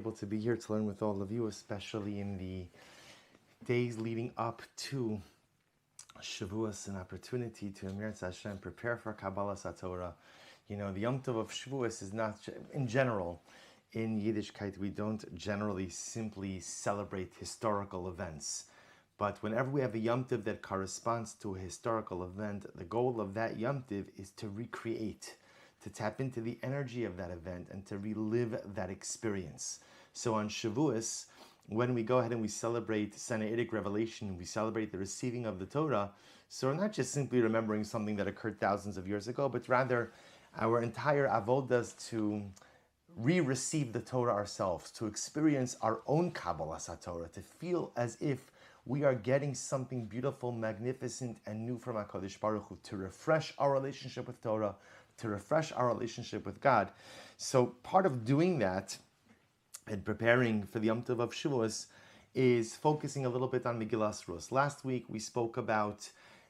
Able to be here to learn with all of you, especially in the days leading up to Shavuos, an opportunity to Emir Hashem prepare for Kabbalah Satorah. You know, the Yom Tov of Shavuos is not, in general, in Yiddishkeit, we don't generally simply celebrate historical events. But whenever we have a Yom Tov that corresponds to a historical event, the goal of that Yom Tov is to recreate, to tap into the energy of that event and to relive that experience. So on Shavuos, when we go ahead and we celebrate Sinaitic revelation, we celebrate the receiving of the Torah, so we're not just simply remembering something that occurred thousands of years ago, but rather our entire avodah is to re-receive the Torah ourselves, to experience our own Kabbalah Satorah, to feel as if we are getting something beautiful, magnificent, and new from HaKadosh Baruch Hu, to refresh our relationship with Torah, to refresh our relationship with God. So part of doing that and preparing for the Yom Tov of Shavuos is focusing a little bit on Megillas Ruth. Last week we spoke about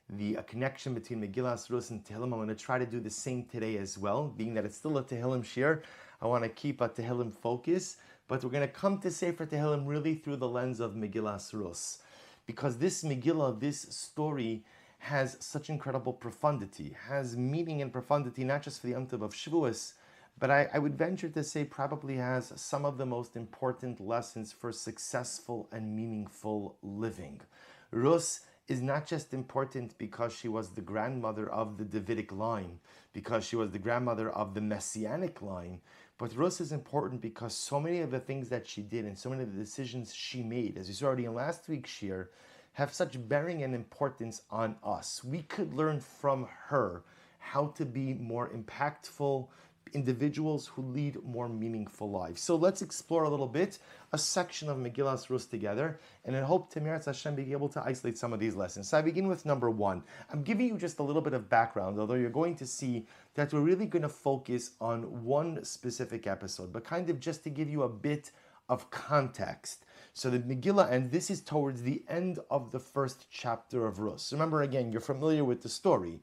the connection between Megillas Ruth and Tehillim. I'm going to try to do the same today as well, being that it's still a Tehillim shir. I want to keep a Tehillim focus, but we're going to come to Sefer Tehillim really through the lens of Megillas Ruth, because this Megillah, this story, has such incredible profundity, has meaning and profundity, not just for the Yom Tov of Shavuos, but I would venture to say probably has some of the most important lessons for successful and meaningful living. Ruth is not just important because she was the grandmother of the Davidic line, because she was the grandmother of the Messianic line, but Ruth is important because so many of the things that she did and so many of the decisions she made, as you saw already in last week's shir, have such bearing and importance on us. We could learn from her how to be more impactful individuals who lead more meaningful lives. So let's explore a little bit a section of Megillas Ruth together, and I hope to Meretz Hashem be able to isolate some of these lessons. So I begin with number one. I'm giving you just a little bit of background, although you're going to see that we're really going to focus on one specific episode, but kind of just to give you a bit of context. So the Megillah, and this is towards the end of the first chapter of Ruth. So remember, again, you're familiar with the story.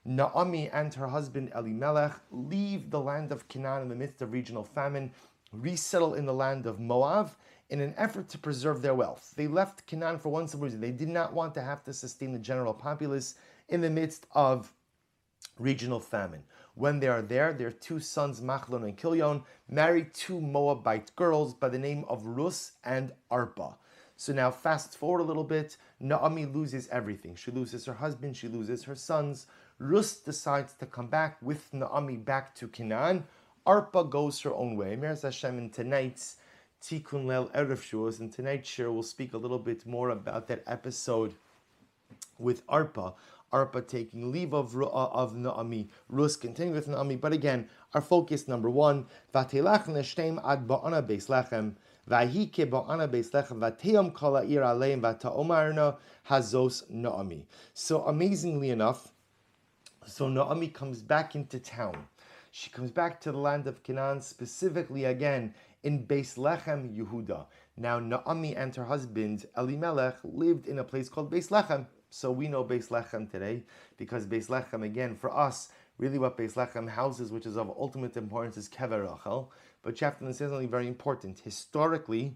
Naomi and her husband Elimelech leave the land of Canaan in the midst of regional famine, resettle in the land of Moab in an effort to preserve their wealth. They left Canaan for one simple reason. They did not want to have to sustain the general populace in the midst of regional famine. When they are there, their two sons, Machlon and Kilion, marry two Moabite girls by the name of Ruth and Arpa. So now fast forward a little bit, Naomi loses everything. She loses her husband, she loses her sons. Ruth decides to come back with Naomi back to Canaan. Arpa goes her own way. Meretz Hashem, in tonight's Tikkun Leil Erev Shavuos, in tonight's shir, we'll speak a little bit more about that episode with Arpa. Arpa taking leave of Naomi, Ruth continuing with Naomi. But again, our focus number one, Vatelach neshtem ad ba'ana beis lechem, vahike ba'ana beis lechem, vateyam kol ha'ir aleim, vata'omarna hazos Naomi. So amazingly enough, so Naomi comes back into town. She comes back to the land of Canaan, specifically again in Beis Lechem, Yehuda. Now Naomi and her husband Elimelech lived in a place called Beis Lechem. So we know Beis Lechem today because Beis Lechem, again, for us, really what Beis Lechem houses, which is of ultimate importance, is Kever Rachel. But you have to understand something very important. Historically,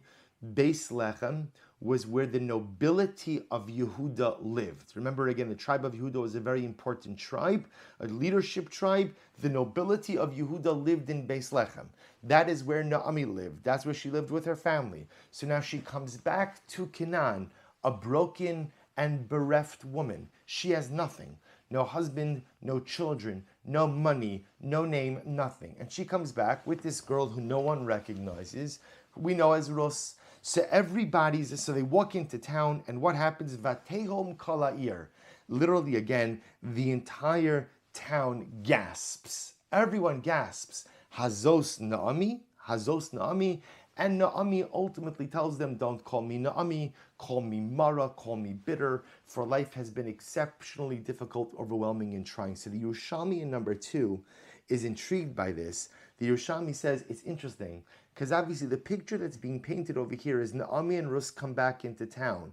Beis Lechem was where the nobility of Yehuda lived. Remember, again, the tribe of Yehuda was a very important tribe, a leadership tribe. The nobility of Yehuda lived in Beis Lechem. That is where Naomi lived. That's where she lived with her family. So now she comes back to Canaan, a broken and bereft woman. She has nothing. No husband, no children, no money, no name, nothing. And she comes back with this girl who no one recognizes, who we know as Ruth. So they walk into town, and what happens? Vatehom kol ha'ir. Literally, again, the entire town gasps. Everyone gasps. Hazos Naomi, Hazos Naomi. And Naomi ultimately tells them, don't call me Naomi, call me Mara, call me bitter, for life has been exceptionally difficult, overwhelming, and trying. So the Yerushalmi in number 2 is intrigued by this. The Yerushalmi says it's interesting, because obviously the picture that's being painted over here is Naomi and Ruth come back into town.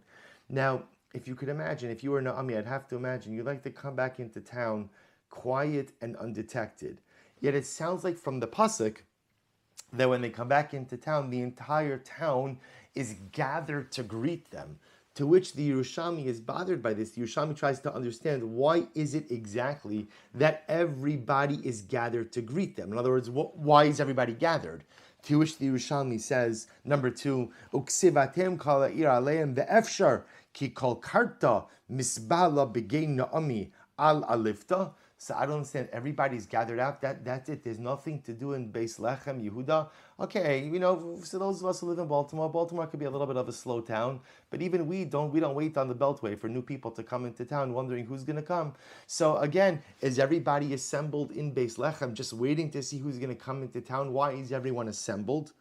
Now, if you could imagine, if you were Naomi, I'd have to imagine you'd like to come back into town quiet and undetected. Yet it sounds like from the pasuk that when they come back into town, the entire town is gathered to greet them. To which the Yerushalmi is bothered by this. The Yerushalmi tries to understand why is it exactly that everybody is gathered to greet them. In other words, why is everybody gathered? To which the Yerushalmi says, number 2, Uksivatem kala ir aleim ve'efshar ki kol karta misbala begein na'ami al alifta. So I don't understand. Everybody's gathered out. That's it. There's nothing to do in Beis Lechem, Yehuda. Okay, so those of us who live in Baltimore could be a little bit of a slow town, but even we don't wait on the Beltway for new people to come into town, wondering who's going to come. So again, is everybody assembled in Beis Lechem, just waiting to see who's going to come into town? Why is everyone assembled?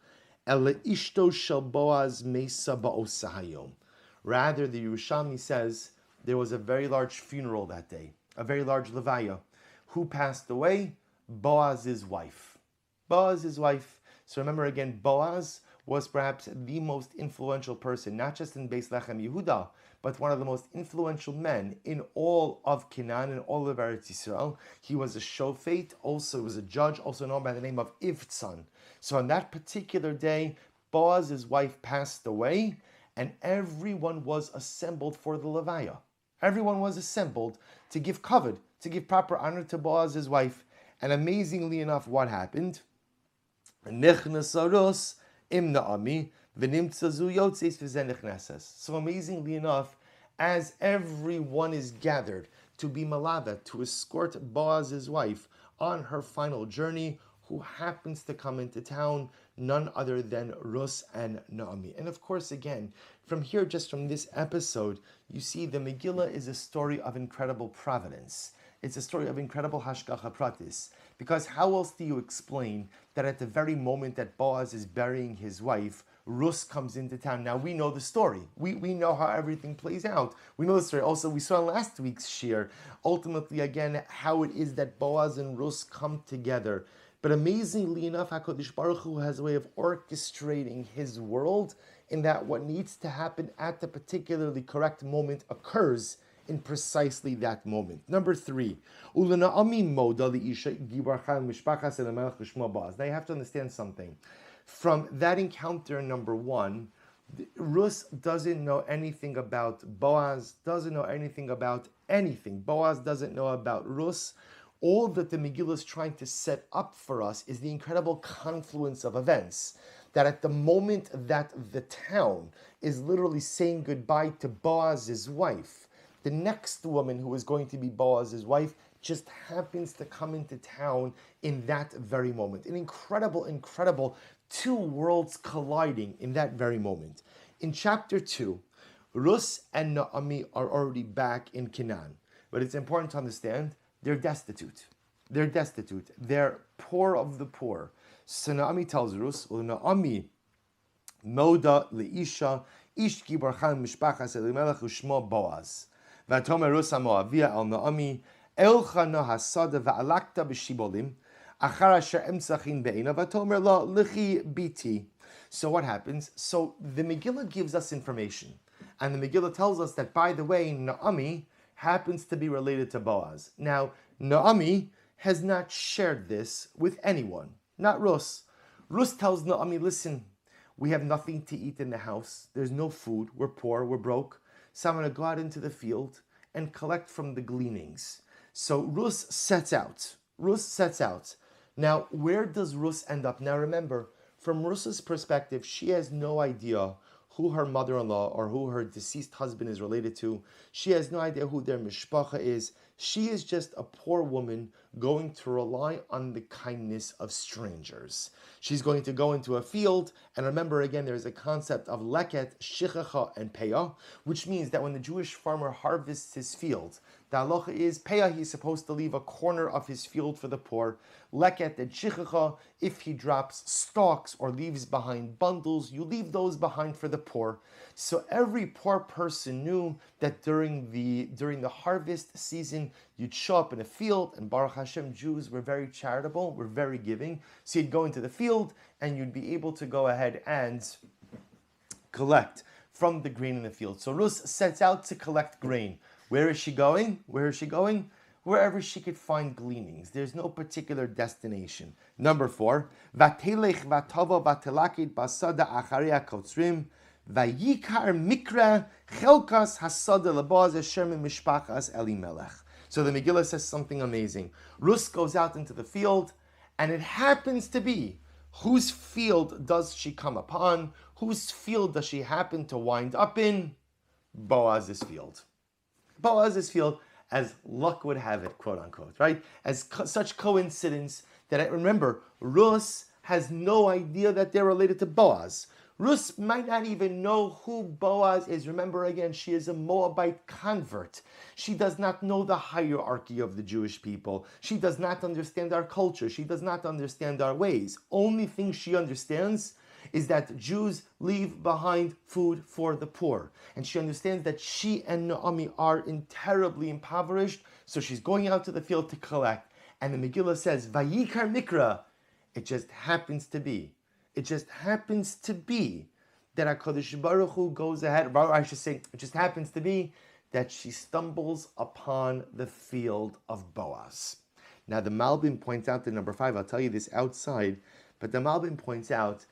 Ele ishto shel Boaz mesa ba'osahayom. Rather, the Yerushalmi says there was a very large funeral that day, a very large levaya. Who passed away? Boaz's wife. Boaz's wife. So remember again, Boaz was perhaps the most influential person, not just in Beis Lechem Yehuda, but one of the most influential men in all of Canaan and all of Eretz Yisrael. He was a shofet, also was a judge, also known by the name of Ivtzan. So on that particular day, Boaz's wife passed away, and everyone was assembled for the levaya. Everyone was assembled to give kavod, to give proper honor to Boaz's wife. And amazingly enough, what happened? So amazingly enough, as everyone is gathered to be malava, to escort Boaz's wife on her final journey, who happens to come into town, none other than Ruth and Naomi. And of course, again, from here, just from this episode, you see the Megillah is a story of incredible providence. It's a story of incredible hashgacha pratis. Because how else do you explain that at the very moment that Boaz is burying his wife, Ruth comes into town? Now we know the story. We know how everything plays out. We know the story. Also, we saw in last week's shir, ultimately again, how it is that Boaz and Ruth come together. But amazingly enough, HaKadosh Baruch Hu has a way of orchestrating his world in that what needs to happen at the particularly correct moment occurs in precisely that moment. Number 3, now you have to understand something. From that encounter, number 1, Ruth doesn't know anything about Boaz, doesn't know anything about anything. Boaz doesn't know about Ruth. All that the Megillah is trying to set up for us is the incredible confluence of events. That at the moment that the town is literally saying goodbye to Boaz's wife, the next woman who is going to be Boaz's wife just happens to come into town in that very moment. An incredible two worlds colliding in that very moment. In chapter 2, Ruth and Naomi are already back in Canaan. But it's important to understand they're destitute. They're poor of the poor. So Naomi tells Ruth, Naomi moda leisha ish gibar chan mishpachas Elimelech ushmo Boaz. V'atomer Ruth hamoavia al Naomi elcha no hasada va'alakta b'shibolim achar asher emtsachin be'ena v'atomer lo lichi biti. So what happens? So the Megillah gives us information. And the Megillah tells us that, by the way, Naomi happens to be related to Boaz. Now, Naomi has not shared this with anyone, not Ruth. Ruth tells Naomi, listen, we have nothing to eat in the house. There's no food. We're poor. We're broke. So I'm going to go out into the field and collect from the gleanings. So Ruth sets out. Now, where does Ruth end up? Now, remember, from Ruth's perspective, she has no idea who her mother-in-law or who her deceased husband is related to. She has no idea who their mishpacha is. She is just a poor woman going to rely on the kindness of strangers. She's going to go into a field, and remember again, there's a concept of leket, shichacha, and peah, which means that when the Jewish farmer harvests his field, the halacha is peah, he's supposed to leave a corner of his field for the poor. Leket and shichacha, if he drops stalks or leaves behind bundles, you leave those behind for the poor. So every poor person knew that during the harvest season, you'd show up in a field, and Baruch Hashem, Jews were very charitable, were very giving. So you'd go into the field, and you'd be able to go ahead and collect from the grain in the field. So Ruth sets out to collect grain. Where is she going? wherever she could find gleanings. There's no particular destination. Number 4, Vatelech vatavo vatelakit basada acharia kotzrim vayikar mikra chelkas hasada labaz asher mishpachas Elimelech. So the Megillah says something amazing. Ruth goes out into the field, and it happens to be, whose field does she come upon? Whose field does she happen to wind up in? Boaz's field. Boaz's field, as luck would have it, quote unquote, right? As such coincidence that, remember, Ruth has no idea that they're related to Boaz. Ruth might not even know who Boaz is. Remember again, she is a Moabite convert. She does not know the hierarchy of the Jewish people. She does not understand our culture. She does not understand our ways. Only thing she understands is that Jews leave behind food for the poor. And she understands that she and Naomi are terribly impoverished, so she's going out to the field to collect. And the Megillah says, Vayikar Mikra. It just happens to be. It just happens to be that HaKadosh Baruch Hu goes ahead, or I should say, it just happens to be that she stumbles upon the field of Boaz. Now the Malbim points out that number 5, I'll tell you this outside, but the Malbim points out,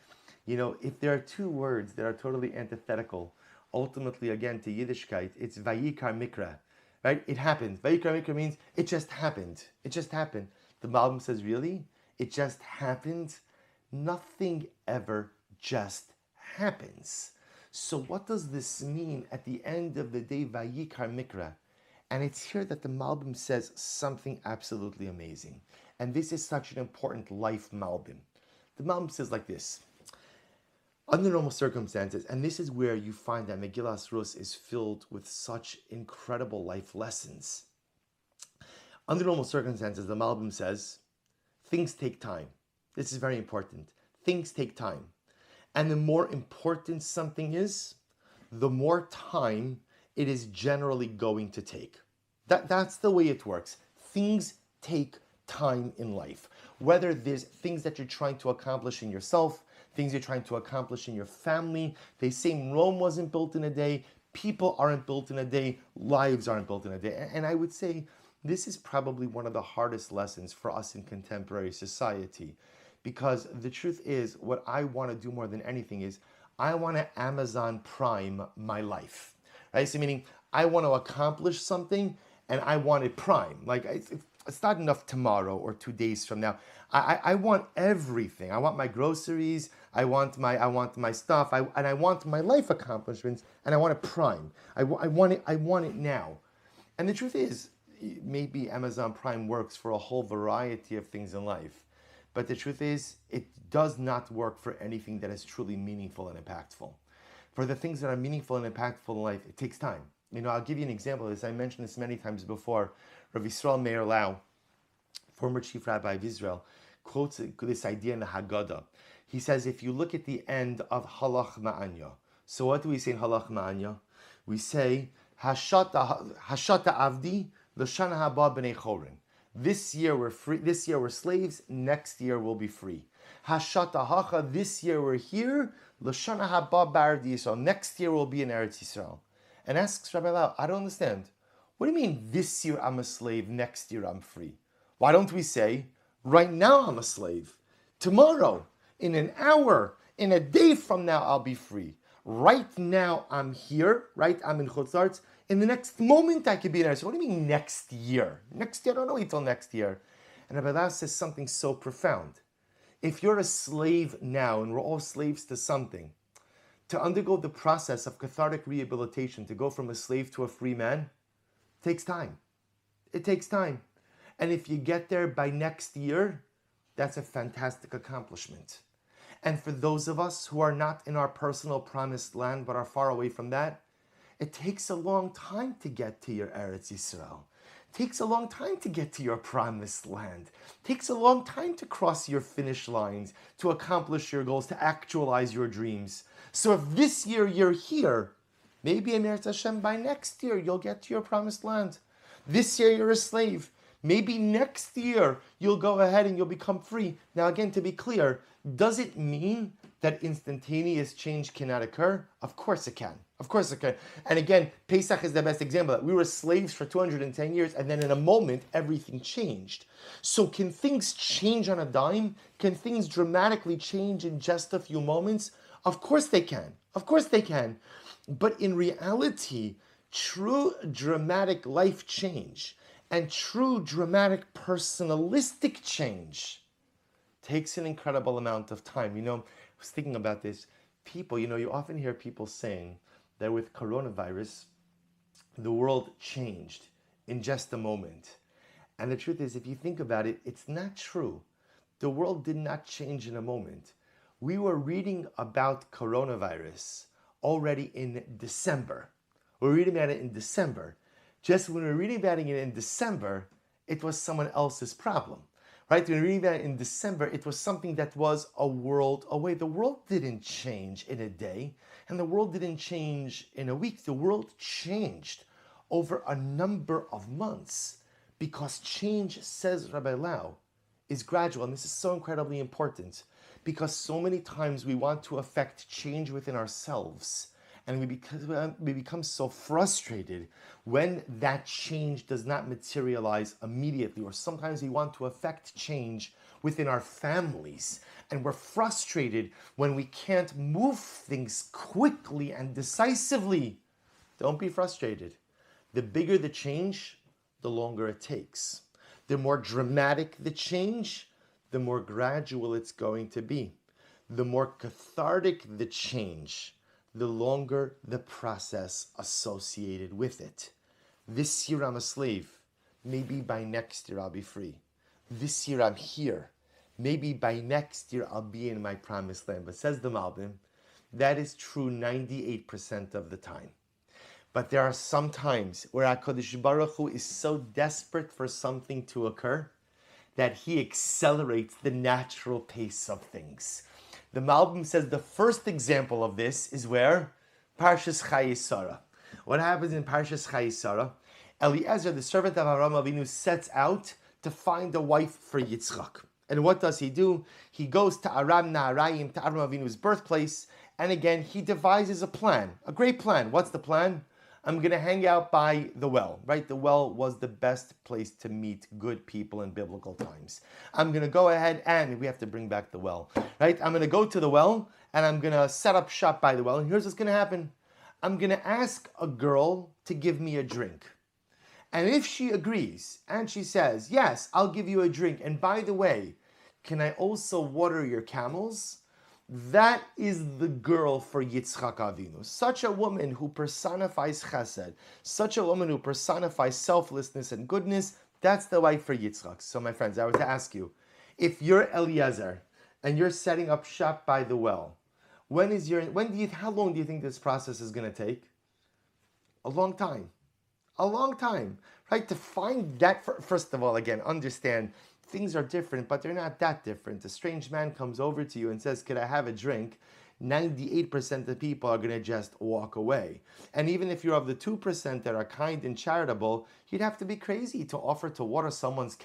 if there are two words that are totally antithetical, ultimately again to Yiddishkeit, it's Vayikar Mikra, right? It happened. Vayikar Mikra means it just happened. It just happened. The Malbim says, really? It just happened? Nothing ever just happens. So what does this mean at the end of the day, Vayikar Mikra? And it's here that the Malbim says something absolutely amazing. And this is such an important life Malbim. The Malbim says like this. Under normal circumstances, and this is where you find that Megillas Ruth is filled with such incredible life lessons. Under normal circumstances, the Malbim says, things take time. This is very important. Things take time. And the more important something is, the more time it is generally going to take. That's the way it works. Things take time in life. Whether there's things that you're trying to accomplish in yourself, things you're trying to accomplish in your family. They say Rome wasn't built in a day, people aren't built in a day, lives aren't built in a day. And I would say this is probably one of the hardest lessons for us in contemporary society. Because the truth is, what I want to do more than anything is, I want to Amazon Prime my life. Right? So meaning, I want to accomplish something, and I want it prime. Like, it's not enough tomorrow or 2 days from now. I want everything. I want my groceries. I want my stuff. And I want my life accomplishments. And I want it prime. I want it now. And the truth is, maybe Amazon Prime works for a whole variety of things in life. But the truth is, it does not work for anything that is truly meaningful and impactful. For the things that are meaningful and impactful in life, it takes time. I'll give you an example of this. I mentioned this many times before. Rav Yisrael Meir Lau, former chief rabbi of Israel, quotes this idea in the Haggadah. He says, if you look at the end of Halach Ma'anya, so what do we say in Halach Ma'anya? We say, Hashata Avdi, L'shana haba b'nei chorin. This year we're free. This year we're slaves. Next year we'll be free. Hashata hacha. This year we're here. L'shana haba b'Eretz Yisrael. Next year we'll be in Eretz Yisrael. And asks Rabbi Lau, I don't understand. What do you mean this year I'm a slave, next year I'm free? Why don't we say, right now I'm a slave. Tomorrow, in an hour, in a day from now I'll be free. Right now I'm here, right? I'm in Chutz La'aretz. In the next moment I could be in Eretz. What do you mean next year? Next year, I don't know until next year. And Rabbi Lau says something so profound. If you're a slave now, and we're all slaves to something, to undergo the process of cathartic rehabilitation, to go from a slave to a free man, takes time. It takes time. And if you get there by next year, that's a fantastic accomplishment. And for those of us who are not in our personal promised land, but are far away from that, it takes a long time to get to your Eretz Yisrael. It takes a long time to get to your promised land. It takes a long time to cross your finish lines, to accomplish your goals, to actualize your dreams. So if this year you're here, maybe in Eretz Hashem by next year you'll get to your promised land. This year you're a slave. Maybe next year you'll go ahead and you'll become free. Now again, to be clear, does it mean that instantaneous change cannot occur? Of course it can. Of course it can. And again, Pesach is the best example. We were slaves for 210 years, and then in a moment, everything changed. So can things change on a dime? Can things dramatically change in just a few moments? Of course they can. Of course they can. But in reality, true dramatic life change and true dramatic personalistic change takes an incredible amount of time. I was thinking about this. People, you often hear people saying that with coronavirus, the world changed in just a moment. And the truth is, if you think about it, it's not true. The world did not change in a moment. We were reading about coronavirus already in December. We're reading about it in December. Just when we were reading about it in December, it was someone else's problem. Right? When we read about it in December, it was something that was a world away. The world didn't change in a day, and the world didn't change in a week. The world changed over a number of months because change, says Rabbi Lau, is gradual. And this is so incredibly important because so many times we want to affect change within ourselves. And we become so frustrated when that change does not materialize immediately. Or sometimes we want to affect change within our families. And we're frustrated when we can't move things quickly and decisively. Don't be frustrated. The bigger the change, the longer it takes. The more dramatic the change, the more gradual it's going to be. The more cathartic the change, the longer the process associated with it. This year I'm a slave. Maybe by next year I'll be free. This year I'm here. Maybe by next year I'll be in my promised land. But says the Malbim, that is true 98% of the time. But there are some times where HaKadosh Baruch Hu is so desperate for something to occur that he accelerates the natural pace of things. The Malbim says the first example of this is where? Parshas Chayei Sarah. What happens in Parshas Chayei Sarah? Eliezer, the servant of Avraham Avinu, sets out to find a wife for Yitzchak. And what does he do? He goes to Aram Naharayim, to Avraham Avinu's birthplace, and again, he devises a plan, a great plan. What's the plan? I'm going to hang out by the well, right? The well was the best place to meet good people in biblical times. I'm going to go ahead and we have to bring back the well, right? I'm going to go to the well and I'm going to set up shop by the well. And here's what's going to happen. I'm going to ask a girl to give me a drink. And if she agrees and she says, yes, I'll give you a drink. And by the way, can I also water your camels? That is the girl for Yitzchak Avinu. Such a woman who personifies chesed, such a woman who personifies selflessness and goodness, that's the wife for Yitzchak. So my friends, I would to ask if you're Eliezer and you're setting up shop by the well, how long do you think this process is going to take? A long time. A long time, right? To find that, first of all, again, understand, things are different, but they're not that different. A strange man comes over to you and says, could I have a drink? 98% of people are going to just walk away. And even if you're of the 2% that are kind and charitable, you'd have to be crazy to offer to water someone's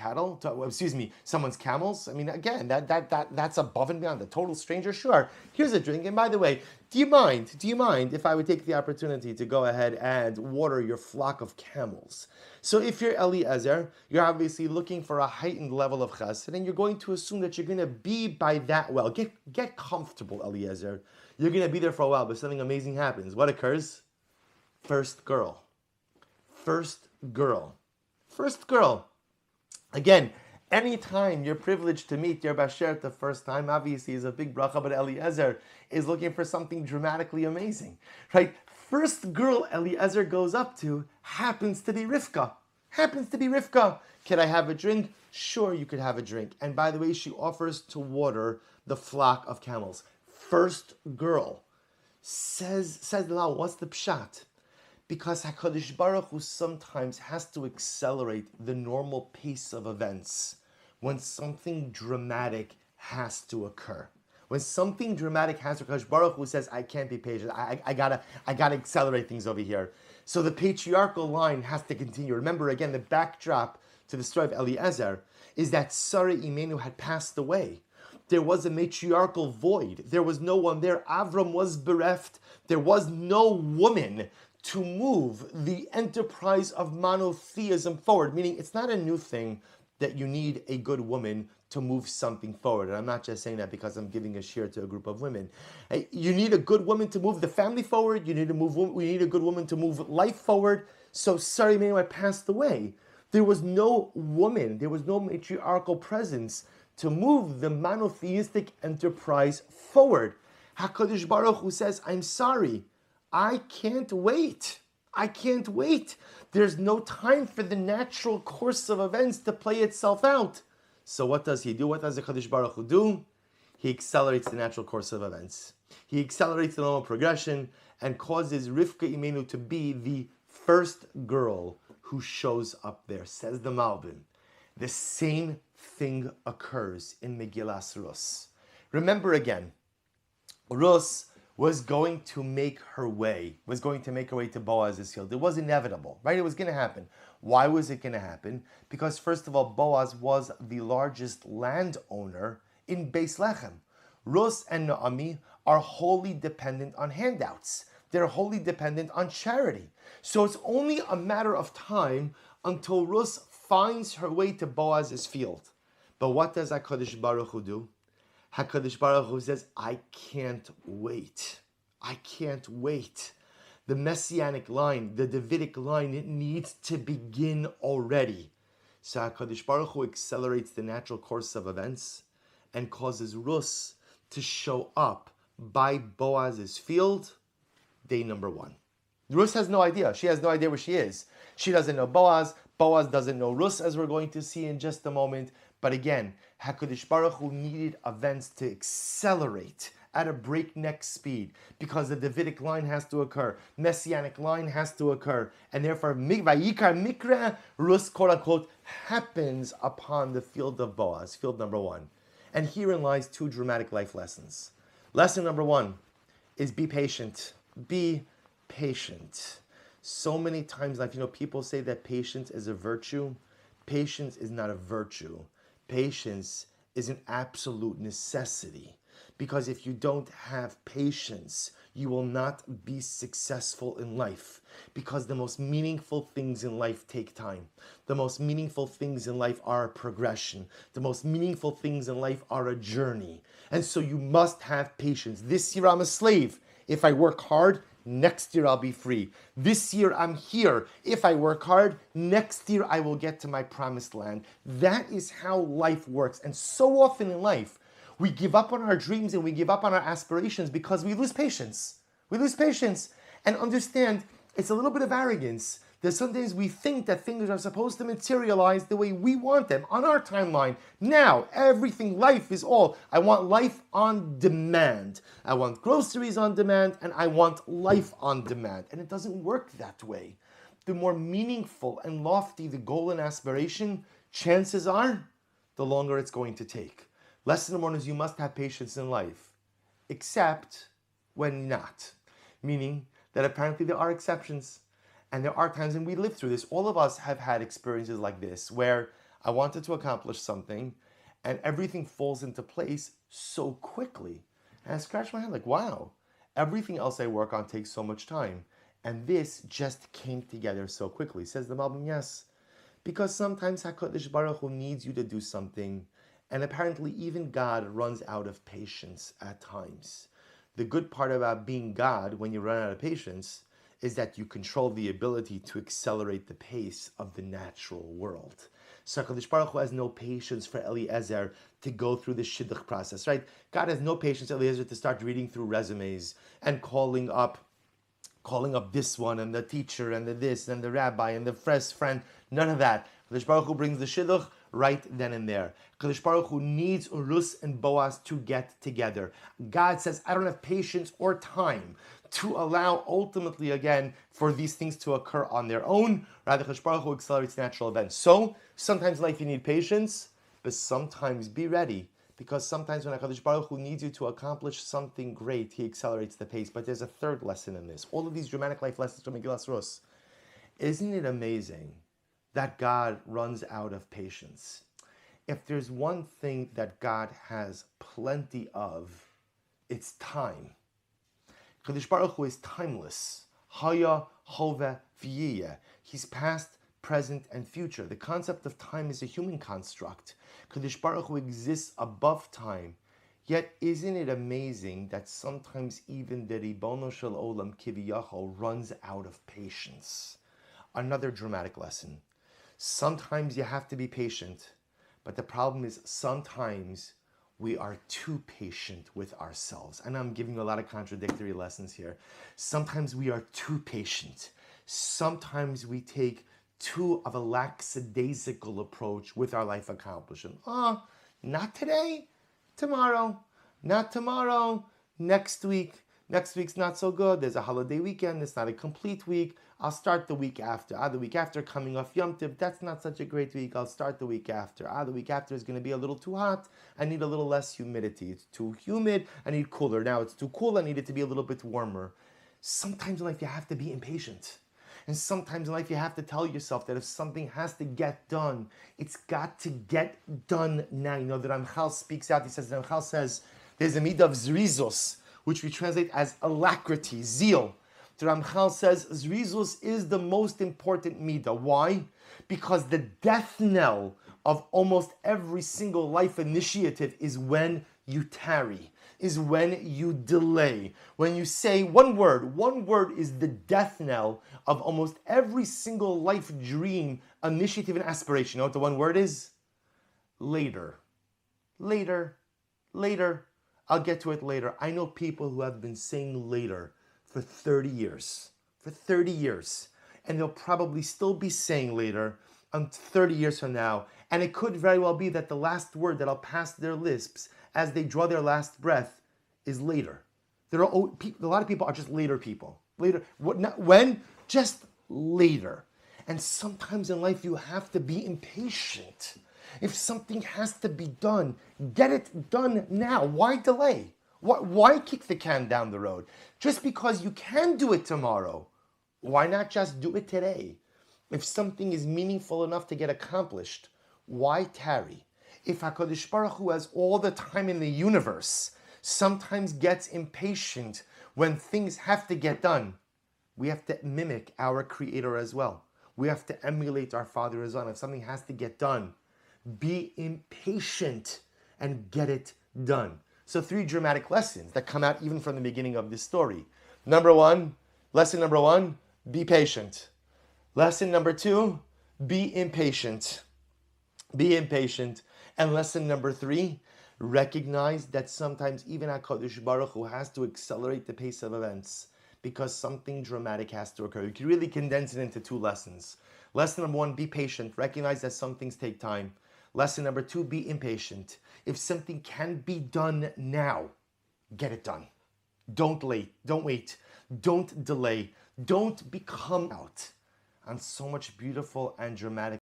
someone's camels. I mean, again, that's above and beyond. The total stranger, sure, here's a drink. And by the way, do you mind if I would take the opportunity to go ahead and water your flock of camels? So if you're Eliezer, you're obviously looking for a heightened level of chesed, and you're going to assume that you're going to be by that well. Get comfortable, Eliezer. You're going to be there for a while, but something amazing happens. What occurs? First girl. Again, anytime you're privileged to meet your Basher the first time, obviously is a big bracha, but Eliezer is looking for something dramatically amazing, right? First girl Eliezer goes up to happens to be Rivka. Can I have a drink? Sure, you could have a drink. And by the way, she offers to water the flock of camels. First girl. Says now, what's the pshat? Because HaKadosh Baruch Hu sometimes has to accelerate the normal pace of events when something dramatic has to occur. When something dramatic has to occur, Baruch Hu says, I can't be patient. I gotta accelerate things over here. So the patriarchal line has to continue. Remember, again, the backdrop to the story of Eliezer is that Sarah Imenu had passed away. There was a matriarchal void. There was no one there. Avram was bereft. There was no woman to move the enterprise of monotheism forward, meaning it's not a new thing that you need a good woman to move something forward. And I'm not just saying that because I'm giving a share to a group of women. You need a good woman to move the family forward. We need a good woman to move life forward. So Sarah Imeinu passed away. There was no woman, there was no matriarchal presence to move the monotheistic enterprise forward. HaKadosh Baruch Hu says, I'm sorry, I can't wait. I can't wait. There's no time for the natural course of events to play itself out. So what does he do? What does the HaKadosh Baruch Hu do? He accelerates the natural course of events. He accelerates the normal progression and causes Rivka Imeinu to be the first girl who shows up there. Says the Malbim. The same thing occurs in Megillas Ruth. Remember again, Ruth was going to make her way to Boaz's field. It was inevitable, right? It was going to happen. Why was it going to happen? Because first of all, Boaz was the largest landowner in Beis Lechem. Ruth and Naomi are wholly dependent on handouts. They're wholly dependent on charity. So it's only a matter of time until Ruth finds her way to Boaz's field. But what does HaKadosh Baruch Hu do? HaKadosh Baruch Hu says, I can't wait. I can't wait. The Messianic line, the Davidic line, it needs to begin already. So HaKadosh Baruch Hu accelerates the natural course of events and causes Ruth to show up by Boaz's field, day number 1. Ruth has no idea. She has no idea where she is. She doesn't know Boaz. Boaz doesn't know Ruth, as we're going to see in just a moment. But again, HaKadosh Baruch Hu needed events to accelerate at a breakneck speed because the Davidic line has to occur, Messianic line has to occur, and therefore Vayikar Mikra, Ruth, quote unquote, happens upon the field of Boaz, field number 1. And herein lies 2 dramatic life lessons. Lesson number 1 is be patient. Be patient. So many times in life, people say that patience is a virtue. Patience is not a virtue. Patience is an absolute necessity. Because if you don't have patience, you will not be successful in life. Because the most meaningful things in life take time. The most meaningful things in life are a progression. The most meaningful things in life are a journey. And so you must have patience. This year I'm a slave. If I work hard, next year I'll be free. This year I'm here. If I work hard, next year I will get to my promised land. That is how life works. And so often in life, we give up on our dreams and we give up on our aspirations because we lose patience. We lose patience. And understand, it's a little bit of arrogance that sometimes we think that things are supposed to materialize the way we want them on our timeline. Now, everything, life is all. I want life on demand. I want groceries on demand, and I want life on demand. And it doesn't work that way. The more meaningful and lofty the goal and aspiration, chances are, the longer it's going to take. Lesson number 1 is you must have patience in life, except when not. Meaning that apparently there are exceptions. And there are times, and we live through this, all of us have had experiences like this, where I wanted to accomplish something, and everything falls into place so quickly. And I scratch my head like, wow, everything else I work on takes so much time. And this just came together so quickly. Says the Malbim, yes. Because sometimes HaKadosh Baruch Hu needs you to do something, and apparently even God runs out of patience at times. The good part about being God, when you run out of patience, is that you control the ability to accelerate the pace of the natural world. So HaKadosh Baruch Hu has no patience for Eliezer to go through the shidduch process, right? God has no patience for Eliezer to start reading through resumes and calling up this one and the teacher and the this and the rabbi and the fresh friend. None of that. HaKadosh Baruch Hu brings the shidduch right then and there. HaKadosh Baruch Hu needs Ruth and Boaz to get together. God says, I don't have patience or time to allow ultimately, again, for these things to occur on their own. Rather, HaKadosh Baruch Hu accelerates natural events. So, sometimes in life you need patience, but sometimes be ready. Because sometimes when HaKadosh Baruch Hu needs you to accomplish something great, He accelerates the pace. But there's a third lesson in this. All of these dramatic life lessons from Megillas Ruth. Isn't it amazing that God runs out of patience? If there's one thing that God has plenty of, it's time. Kadosh Baruch Hu is timeless. Haya, hove, v'yiyeh. He's past, present, and future. The concept of time is a human construct. Kadosh Baruch Hu exists above time. Yet isn't it amazing that sometimes even the Ribono Shel Olam Kiviyachol runs out of patience? Another dramatic lesson. Sometimes you have to be patient, but the problem is sometimes we are too patient with ourselves. And I'm giving you a lot of contradictory lessons here. Sometimes we are too patient. Sometimes we take too of a lackadaisical approach with our life accomplishment. Not today, tomorrow. Not tomorrow, next week. Next week's not so good. There's a holiday weekend. It's not a complete week. I'll start the week after. The week after coming off Yom Tov, that's not such a great week. I'll start the week after. The week after is going to be a little too hot. I need a little less humidity. It's too humid. I need cooler. Now it's too cool. I need it to be a little bit warmer. Sometimes in life you have to be impatient. And sometimes in life you have to tell yourself that if something has to get done, it's got to get done now. You know, the Ramchal speaks out. The Ramchal says, there's a midah of zrizus, which we translate as alacrity, zeal. The Ramchal says zrizus is the most important midah. Why? Because the death knell of almost every single life initiative is when you tarry, is when you delay. When you say one word is the death knell of almost every single life dream, initiative, and aspiration. You know what the one word is? Later. Later. Later. I'll get to it later. I know people who have been saying later for 30 years. For 30 years. And they'll probably still be saying later 30 years from now. And it could very well be that the last word that'll pass their lips as they draw their last breath is later. A lot of people are just later people. Later. When? Just later. And sometimes in life you have to be impatient. If something has to be done, get it done now. Why delay? Why kick the can down the road? Just because you can do it tomorrow, why not just do it today? If something is meaningful enough to get accomplished, why tarry? If HaKadosh Baruch Hu has all the time in the universe, sometimes gets impatient when things have to get done, we have to mimic our Creator as well. We have to emulate our Father as well. If something has to get done, be impatient and get it done. So 3 dramatic lessons that come out even from the beginning of this story. Lesson number one, be patient. Lesson number 2, be impatient. Be impatient. And lesson number 3, recognize that sometimes even HaKadosh Baruch Hu has to accelerate the pace of events because something dramatic has to occur. You can really condense it into 2 lessons. Lesson number 1, be patient. Recognize that some things take time. Lesson number 2, be impatient. If something can be done now, get it done. Don't wait. Don't delay. Don't become out on so much beautiful and dramatic.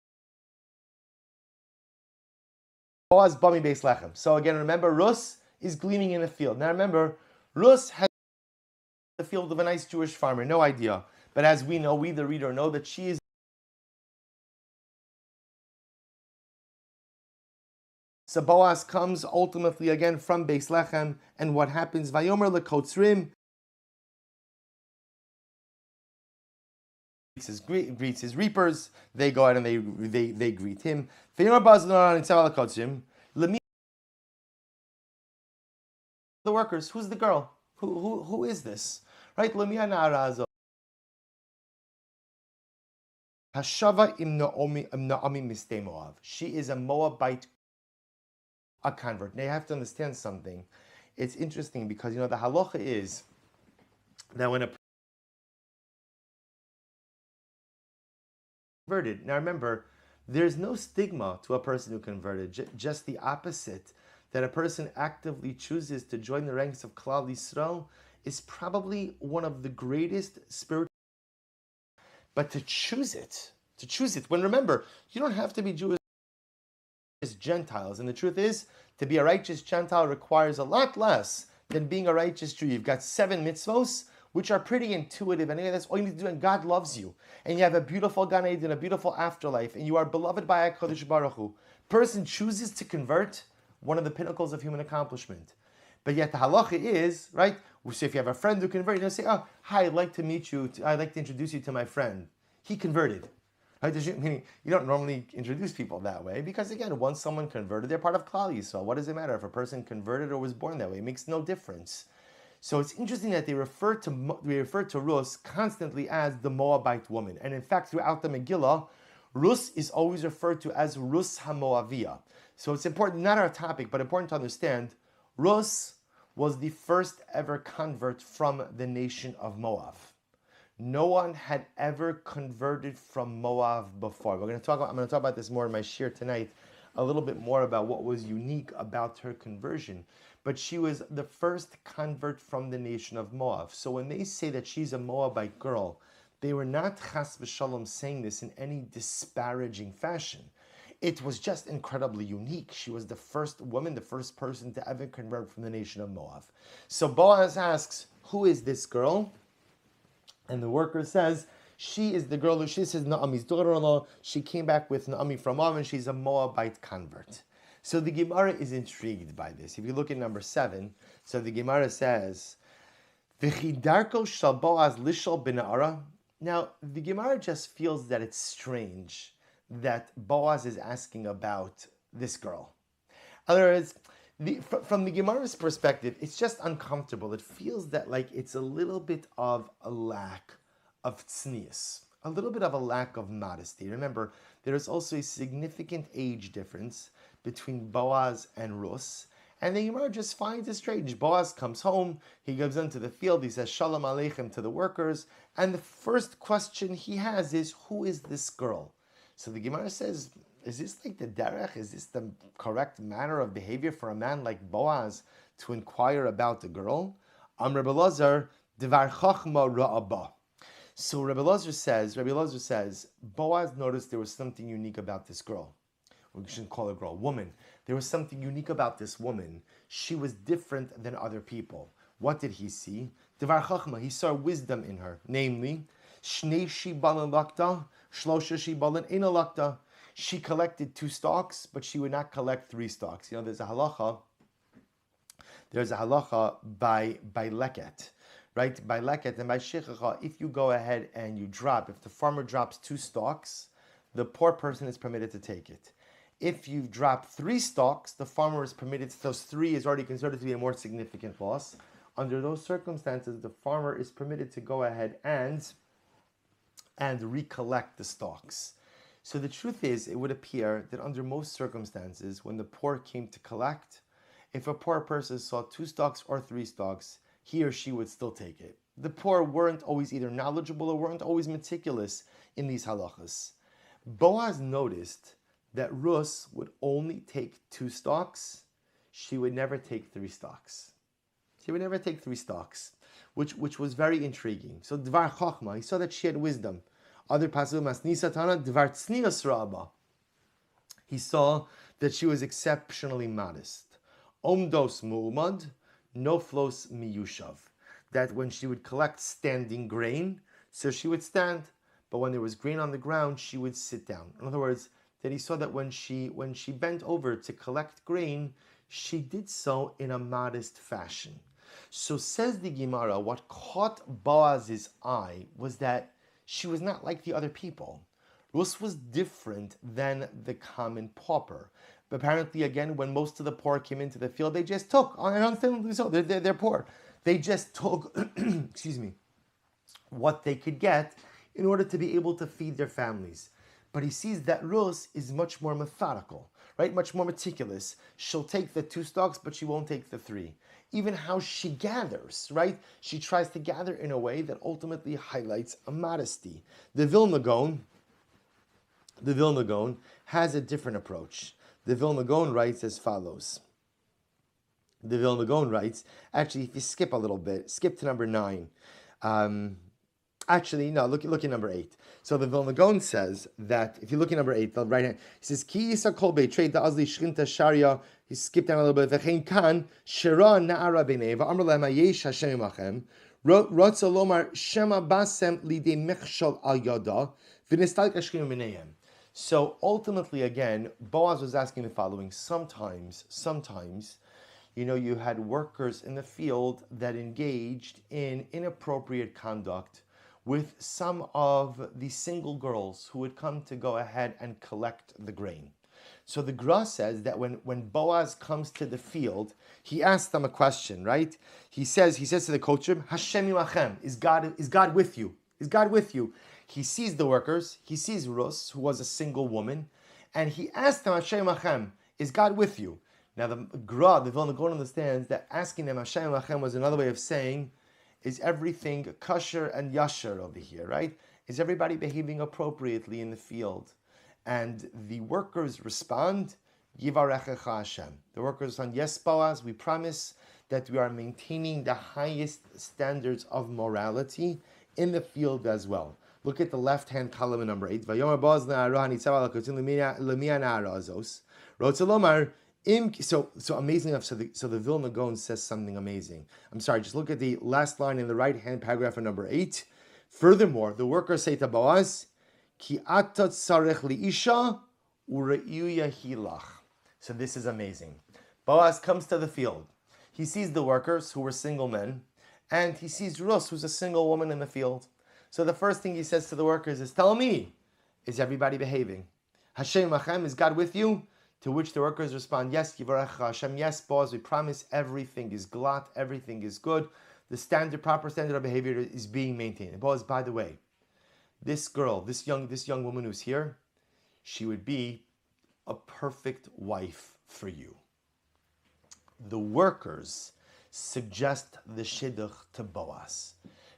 Boaz Bami Beis Lechem. So again, remember, Ruth is gleaning in a field. Now remember, Ruth has the field of a nice Jewish farmer. No idea. But as we know, we the reader know that she is. So Boaz comes ultimately again from Beis Lechem, and what happens? Vayomer lekotzrim greets his reapers. They go out and they greet him. Vayomer baznon itzav lekotzrim. The workers. Who's the girl? Who is this? Right? Lemia na'arazo. Hashava im Naomi mistei Moav. She is a Moabite. A convert. Now you have to understand something. It's interesting because the halacha is that when a converted, now remember, there's no stigma to a person who converted, just the opposite, that a person actively chooses to join the ranks of Klal Yisrael is probably one of the greatest spiritual. But to choose it, when remember, you don't have to be Jewish. Gentiles, and the truth is, to be a righteous Gentile requires a lot less than being a righteous Jew. You've got 7 mitzvos, which are pretty intuitive, and that's all you need to do, and God loves you, and you have a beautiful Gan Eden, a beautiful afterlife, and you are beloved by HaKadosh Baruch Hu. Person chooses to convert, one of the pinnacles of human accomplishment. But yet the halacha is, right? So if you have a friend who converted, you say, oh, hi, I'd like to meet you. I'd like to introduce you to my friend. He converted. Right? Meaning, you don't normally introduce people that way because, again, once someone converted, they're part of Klal Yisrael. What does it matter if a person converted or was born that way? It makes no difference. So it's interesting that they refer to Ruth constantly as the Moabite woman. And in fact, throughout the Megillah, Ruth is always referred to as Ruth HaMoaviyah. So it's important, not our topic, but important to understand, Ruth was the first ever convert from the nation of Moab. No one had ever converted from Moab before. I'm going to talk about this more in my shir tonight, a little bit more about what was unique about her conversion. But she was the first convert from the nation of Moab. So when they say that she's a Moabite girl, they were not chas v'shalom saying this in any disparaging fashion. It was just incredibly unique. She was the first woman, the first person to ever convert from the nation of Moab. So Boaz asks, who is this girl? And the worker says, she is the girl who, she says, Naomi's daughter-in-law. She came back with Naomi from Moab, and she's a Moabite convert. So the Gemara is intrigued by this. If you look at number 7, so the Gemara says, V'chidarko shal Boaz lishal b'na'ara. Now, the Gemara just feels that it's strange that Boaz is asking about this girl. In other words, from the Gemara's perspective, it's just uncomfortable. It feels that like it's a little bit of a lack of tznius, a little bit of a lack of modesty. Remember, there is also a significant age difference between Boaz and Ruth, and the Gemara just finds it strange. Boaz comes home, he goes into the field, he says Shalom Aleichem to the workers, and the first question he has is, who is this girl? So the Gemara says, is this like the derech? Is this the correct manner of behavior for a man like Boaz to inquire about the girl? Rabbi Elazar, Devar Chachma Ra'aba. So Rabbi Elazar says, Boaz noticed there was something unique about this girl. We shouldn't call her a girl, woman. There was something unique about this woman. She was different than other people. What did he see? Devar Chachma, he saw wisdom in her. Namely, Shnei Shibalan Lakta, Shlosha Shibalan Ina Lakta. She collected 2 stalks, but she would not collect 3 stalks. You know, there's a halacha by leket, right? By leket and by shechacha, if you go ahead and you drop, if the farmer drops 2 stalks, the poor person is permitted to take it. If you've dropped 3 stalks, the farmer is permitted, those 3 is already considered to be a more significant loss. Under those circumstances, the farmer is permitted to go ahead and recollect the stalks. So the truth is, it would appear that under most circumstances, when the poor came to collect, if a poor person saw 2 stalks or 3 stalks, he or she would still take it. The poor weren't always either knowledgeable or weren't always meticulous in these halachas. Boaz noticed that Ruth would only take 2 stalks. She would never take 3 stalks. Which was very intriguing. So Dvar Chachma, he saw that she had wisdom. Other pasuk Masnisa Tana Dvar Tznius Ra'aba. He saw that she was exceptionally modest. Omdos Mu'umad, Noflos Miyushav. That when she would collect standing grain, so she would stand, but when there was grain on the ground, she would sit down. In other words, that he saw that when she bent over to collect grain, she did so in a modest fashion. So says the Gemara, what caught Boaz's eye was that she was not like the other people. Ruth was different than the common pauper. But apparently, again, when most of the poor came into the field, they just took, and understandably so, they're poor. They just took, what they could get in order to be able to feed their families. But he sees that Ruth is much more methodical, right? Much more meticulous. She'll take the 2 stalks, but she won't take the 3. Even how she gathers, right? She tries to gather in a way that ultimately highlights a modesty. The Vilna Gaon has a different approach. The Vilna Gaon writes as follows. The Vilna Gaon writes, actually, if you skip a little bit, skip to number 9. Actually, no, look at number 8. So the Vilna Gaon says that, if you look at number 8, the right hand, he says, Ki yisa kol beitrei da'azli shrinta sharia. He skipped down a little bit. V'chein kan, shera na'ara b'nei, v'amr lehem hayesh Hashem imachem, rotza lomar shema basem lidei mechshol al yada, v'nistalk ashkim b'neihem. So ultimately, again, Boaz was asking the following. Sometimes, you had workers in the field that engaged in inappropriate conduct with some of the single girls who would come to go ahead and collect the grain. So the Gra says that when Boaz comes to the field, he asks them a question, right? He says to the coachim, Hashem ilachem, is God with you? Is God with you? He sees the workers, he sees Ruth, who was a single woman, and he asked them, Hashem ilachem, is God with you? Now the Gra, the Vilna Gaon, understands that asking them Hashem ilachem was another way of saying, is everything kosher and yasher over here, right? Is everybody behaving appropriately in the field? And the workers respond, Yivarechecha Hashem. The workers respond, yes, Boaz, we promise that we are maintaining the highest standards of morality in the field as well. Look at the left-hand column in number 8. Vayomer Boaz le'aro hanitzav al hakotzim lemia na'ara azos. Rotze lomar, so amazing enough, so the Vilna Gaon says something amazing. I'm sorry, just look at the last line in the right-hand paragraph of number 8. Furthermore, the workers say to Boaz, Ki atat sarech liisha ure'uya hilach. So this is amazing. Boaz comes to the field. He sees the workers who were single men, and he sees Ruth, who's a single woman in the field. So the first thing he says to the workers is, tell me, is everybody behaving? Hashem Lachem, is God with you? To which the workers respond, yes, Yivarech Hashem, yes, Boaz, we promise everything is glat, everything is good. The proper standard of behavior is being maintained. And Boaz, by the way, this girl, this young woman who's here, she would be a perfect wife for you. The workers suggest the shidduch to Boaz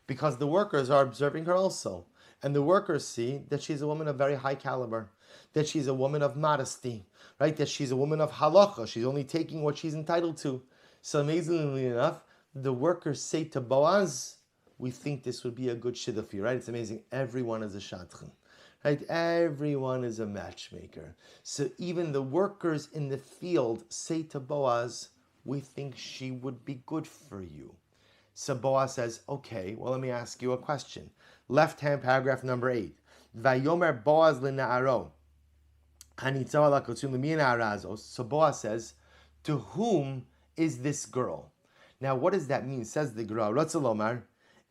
because the workers are observing her also. And the workers see that she's a woman of very high caliber, that she's a woman of modesty, right? That she's a woman of halacha. She's only taking what she's entitled to. So amazingly enough, the workers say to Boaz, we think this would be a good shidduch for you, right? It's amazing. Everyone is a shadchan, right? Everyone is a matchmaker. So even the workers in the field say to Boaz, we think she would be good for you. So Boaz says, okay, well, let me ask you a question. Left-hand paragraph number 8. Vayomer Boaz le'na'aro. So Boaz says, to whom is this girl? Now, what does that mean? Says the Gra, Ratzalomar,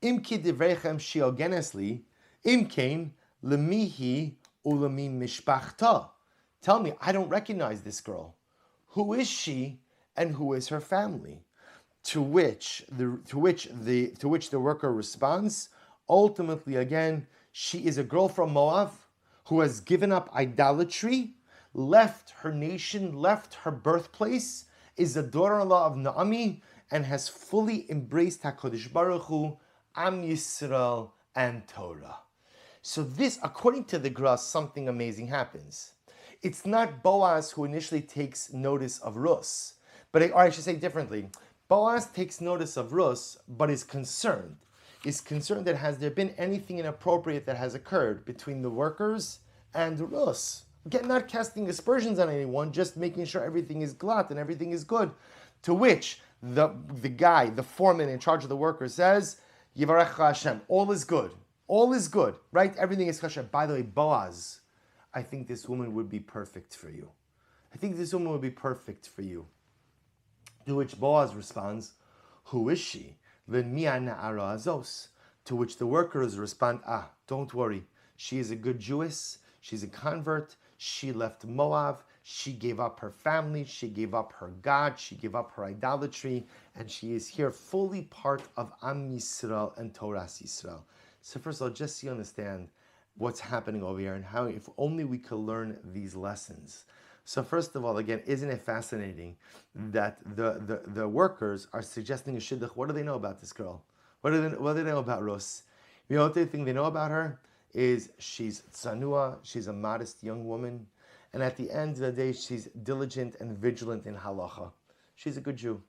Im ki divrechem shiogenesli, im kain lemihi ulemi mishpachta. Tell me, I don't recognize this girl. Who is she and who is her family? To which the worker responds, ultimately again, she is a girl from Moab who has given up idolatry, left her nation, left her birthplace, is a daughter-in-law of Naomi, and has fully embraced HaKadosh Baruch Hu, Am Yisrael, and Torah. So this, according to the Gra, something amazing happens. It's not Boaz who initially takes notice of Ruth, or I should say differently. Boaz takes notice of Ruth, but is concerned that has there been anything inappropriate that has occurred between the workers and Ruth. Again, not casting aspersions on anyone, just making sure everything is glat and everything is good. To which the guy, the foreman in charge of the workers says, Yivarech Hashem, all is good, right? Everything is kosher. By the way, Boaz, I think this woman would be perfect for you. To which Boaz responds, who is she? To which the workers respond, don't worry. She is a good Jewess. She's a convert. She left Moab. She gave up her family. She gave up her God. She gave up her idolatry. And she is here fully part of Am Yisrael and Torah Yisrael. So first of all, just so you understand what's happening over here and how, if only we could learn these lessons. So first of all, again, isn't it fascinating that the workers are suggesting a shidduch? What do they know about this girl? What do they know about Ruth? The only thing they know about her is she's tzanua, she's a modest young woman, and at the end of the day, she's diligent and vigilant in halacha. She's a good Jew.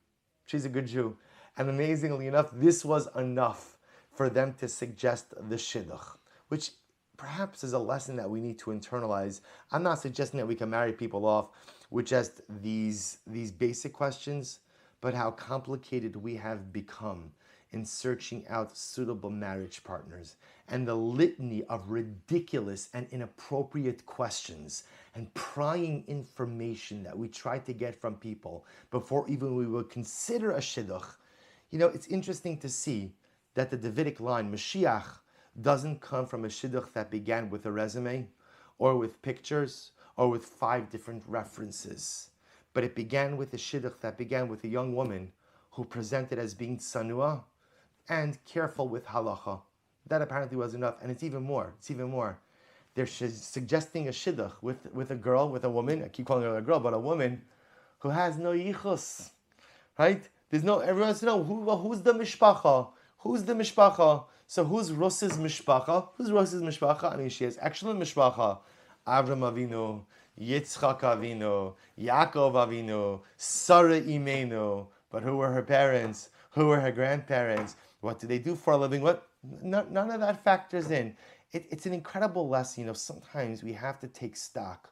And amazingly enough, this was enough for them to suggest the shidduch, which perhaps is a lesson that we need to internalize. I'm not suggesting that we can marry people off with just these basic questions, but how complicated we have become in searching out suitable marriage partners, and the litany of ridiculous and inappropriate questions and prying information that we try to get from people before even we would consider a shidduch. It's interesting to see that the Davidic line, Mashiach, doesn't come from a shidduch that began with a resume or with pictures or with 5 different references. But it began with a shidduch that began with a young woman who presented as being tsanua and careful with halacha. That apparently was enough, and it's even more. They're suggesting a shidduch with a girl, with a woman. I keep calling her a girl, but a woman who has no yichus, right? Everyone wants to know who's the mishpacha. Who's the mishpacha? So who's Ruth's mishpacha? I mean, she has excellent mishpacha. Avram Avinu, Yitzchak Avinu, Yaakov Avinu, Sarah Imenu. But who were her parents? Who were her grandparents? What do they do for a living? None of that factors in. It's an incredible lesson. Sometimes we have to take stock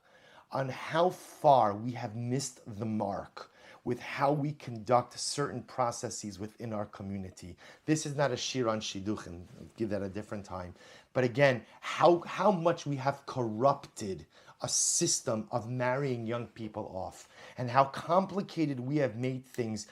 on how far we have missed the mark with how we conduct certain processes within our community. This is not a shir on shidduchim. I'll give that a different time. But again, how much we have corrupted a system of marrying young people off, and how complicated we have made things.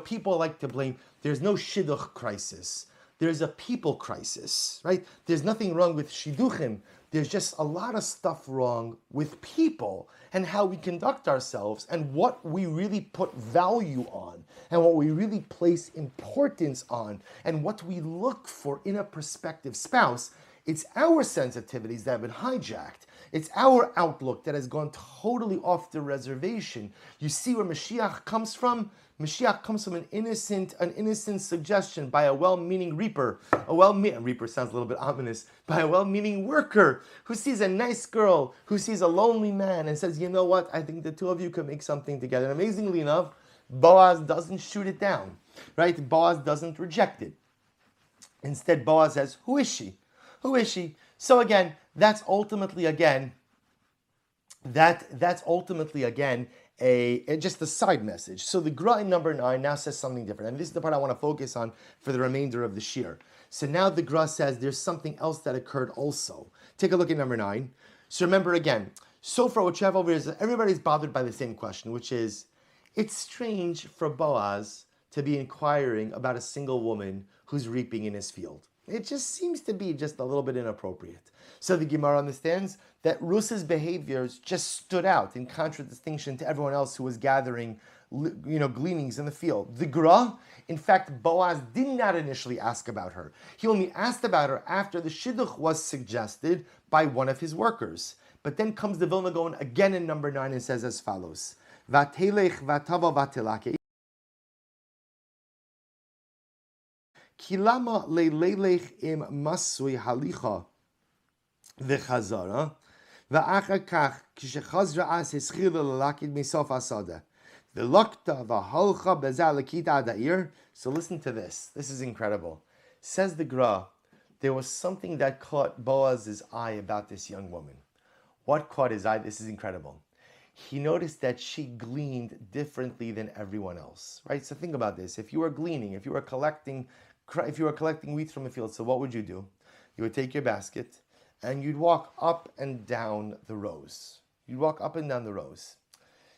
People like to blame. There's no shidduch crisis. There's a people crisis, right? There's nothing wrong with shidduchim. There's just a lot of stuff wrong with people and how we conduct ourselves and what we really put value on and what we really place importance on and what we look for in a prospective spouse. It's our sensitivities that have been hijacked. It's our outlook that has gone totally off the reservation. You see where Mashiach comes from? Mashiach comes from an innocent suggestion by a well-meaning reaper. Reaper sounds a little bit ominous. By a well-meaning worker who sees a nice girl, who sees a lonely man and says, you know what, I think the two of you could make something together. And amazingly enough, Boaz doesn't shoot it down, right? Boaz doesn't reject it. Instead, Boaz says, who is she? Who is she? So again, that's ultimately again just a side message. So the Gra in number 9 now says something different, and this is the part I want to focus on for the remainder of the shir. So now the Gra says there's something else that occurred also. Take a look at number 9. So remember again, so far what you have over here is that everybody's bothered by the same question, which is, it's strange for Boaz to be inquiring about a single woman who's reaping in his field. It just seems to be just a little bit inappropriate. So the Gemara understands that Ruth's behaviors just stood out in contradistinction to everyone else who was gathering, gleanings in the field. The Gra, in fact, Boaz did not initially ask about her. He only asked about her after the shidduch was suggested by one of his workers. But then comes the Vilna Gaon again in number 9 and says as follows: Vatelech vatava vatelake. Kilama leilech im masui halicha v'chazara v'achar kach kishechazra as hischila lalakid misof asada v'lokta v'halcha bezalakid adair. So listen to this. This is incredible. Says the Gra, there was something that caught Boaz's eye about this young woman. What caught his eye? This is incredible. He noticed that she gleaned differently than everyone else, right? So think about this. If you were gleaning, if you were collecting wheat from a field, so what would you do? You would take your basket and you'd walk up and down the rows.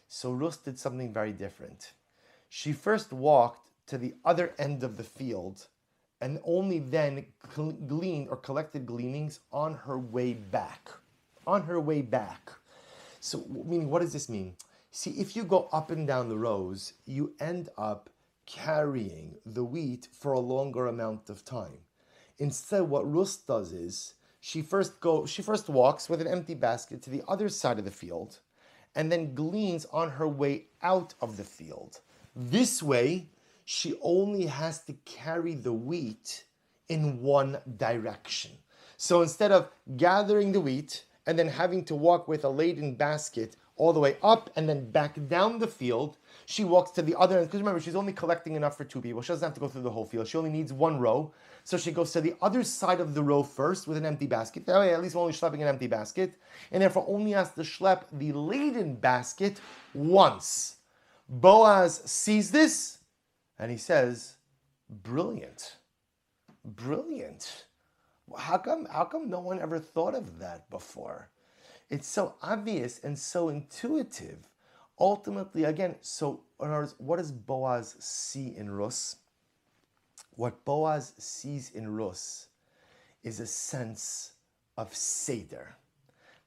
So Ruth did something very different. She first walked to the other end of the field and only then gleaned or collected gleanings on her way back. So, meaning, what does this mean? See, if you go up and down the rows, you end up carrying the wheat for a longer amount of time. Instead, what Ruth does is she first walks with an empty basket to the other side of the field and then gleans on her way out of the field. This way, she only has to carry the wheat in one direction. So instead of gathering the wheat and then having to walk with a laden basket all the way up and then back down the field, she walks to the other end. Because remember, she's only collecting enough for 2 people. She doesn't have to go through the whole field. She only needs 1 row. So she goes to the other side of the row first with an empty basket. That way, at least we're only schlepping an empty basket. And therefore, only has to schlep the laden basket once. Boaz sees this, and he says, Brilliant. Brilliant. How come no one ever thought of that before? It's so obvious and so intuitive. Ultimately, again, so in other words, what does Boaz see in Ruth? What Boaz sees in Ruth is a sense of seder.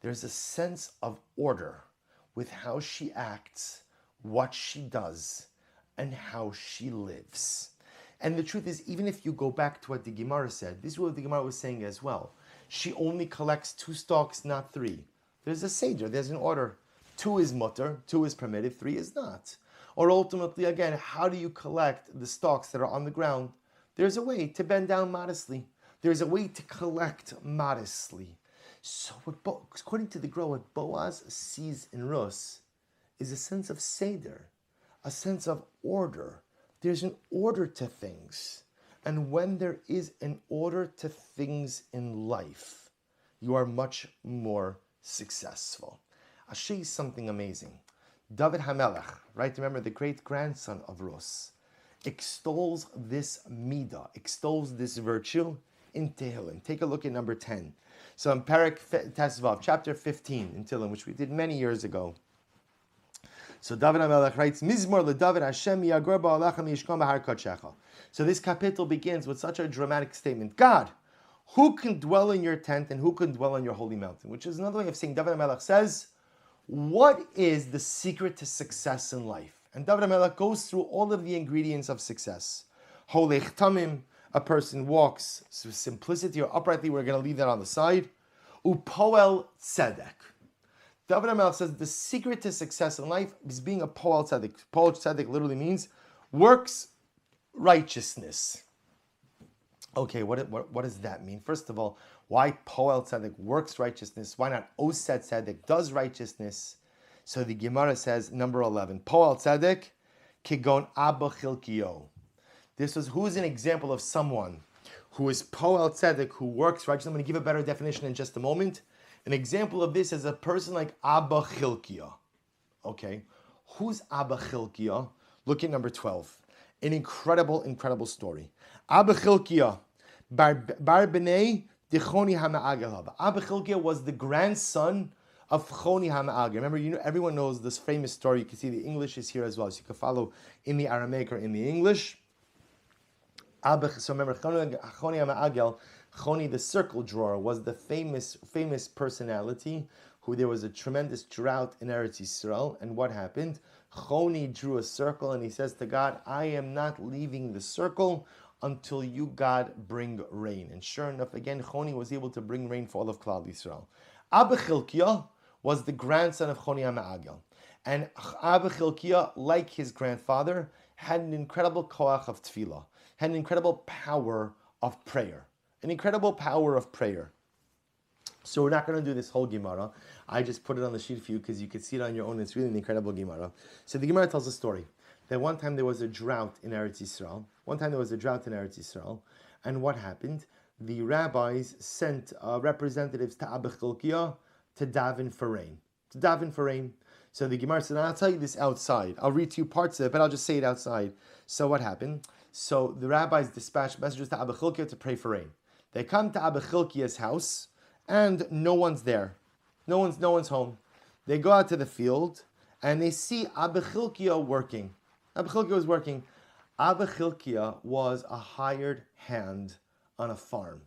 There's a sense of order with how she acts, what she does, and how she lives. And the truth is, even if you go back to what the Gemara said, this is what the Gemara was saying as well. She only collects 2 stalks, not 3. There's a seder, there's an order. 2 is mutter, 2 is permitted, 3 is not. Or ultimately, again, how do you collect the stalks that are on the ground? There's a way to bend down modestly. There's a way to collect modestly. So according to the Gra, what Boaz sees in Ruth is a sense of seder, a sense of order. There's an order to things. And when there is an order to things in life, you are much more successful. I'll show you something amazing. David HaMelech, right? Remember, the great-grandson of Ruth, extols this midah, extols this virtue in Tehillim. Take a look at number 10. So in Perek Tesvav, chapter 15 in Tehillim, which we did many years ago. So David HaMelech writes, Mizmor leDavid Hashem yagor ba'alecha miyishkom b'har kodshecha. So this kapitel begins with such a dramatic statement. God, who can dwell in your tent and who can dwell on your holy mountain? Which is another way of saying, David HaMelech says, what is the secret to success in life? And David HaMelech goes through all of the ingredients of success. Holech tamim, a person walks with simplicity or uprightly. We're going to leave that on the side. Upoel tzedek. David HaMelech says the secret to success in life is being a poel tzedek. Poel tzedek literally means works righteousness. Okay, what does that mean? First of all, why poel tzedek, works righteousness? Why not osed tzedek, does righteousness? So the Gemara says, number 11, poel tzedek, kigon abba chilkiyo. Who is an example of someone who is poel tzedek, who works righteousness? I'm going to give a better definition in just a moment. An example of this is a person like Abba Chilkiah. Okay, who's Abba Chilkiah? Look at number 12. An incredible story. Abba Chilkiah, bar b'nei Choni HaMa'agel. Abba Chilkiah was the grandson of Choni HaMa'agel. Remember, everyone knows this famous story. You can see the English is here as well, so you can follow in the Aramaic or in the English. So remember, Choni HaMa'agel, Choni the circle drawer, was the famous personality who there was a tremendous drought in Eretz Yisrael. And what happened? Choni drew a circle and he says to God, I am not leaving the circle until you, God, bring rain. And sure enough, again, Choni was able to bring rain for all of Klal Yisrael. Abba Chilkiah was the grandson of Choni HaMa'agel. And Abba Chilkiah, like his grandfather, had an incredible koach of tefillah, had an incredible power of prayer. An incredible power of prayer. So we're not going to do this whole Gemara. I just put it on the sheet for you because you can see it on your own. It's really an incredible Gemara. So the Gemara tells a story that one time there was a drought in Eretz Yisrael. And what happened? The rabbis sent representatives to Abba Chilkiah to daven for rain. So the Gemara said, I'll tell you this outside. I'll read to you parts of it, but I'll just say it outside. So what happened? So the rabbis dispatched messengers to Abba Chilkiah to pray for rain. They come to Abba Chilkiah's house, and no one's there. No one's home. They go out to the field, and they see Abba Chilkiah working. Abba Chilkiah was working. Abba Chilkiah was a hired hand on a farm.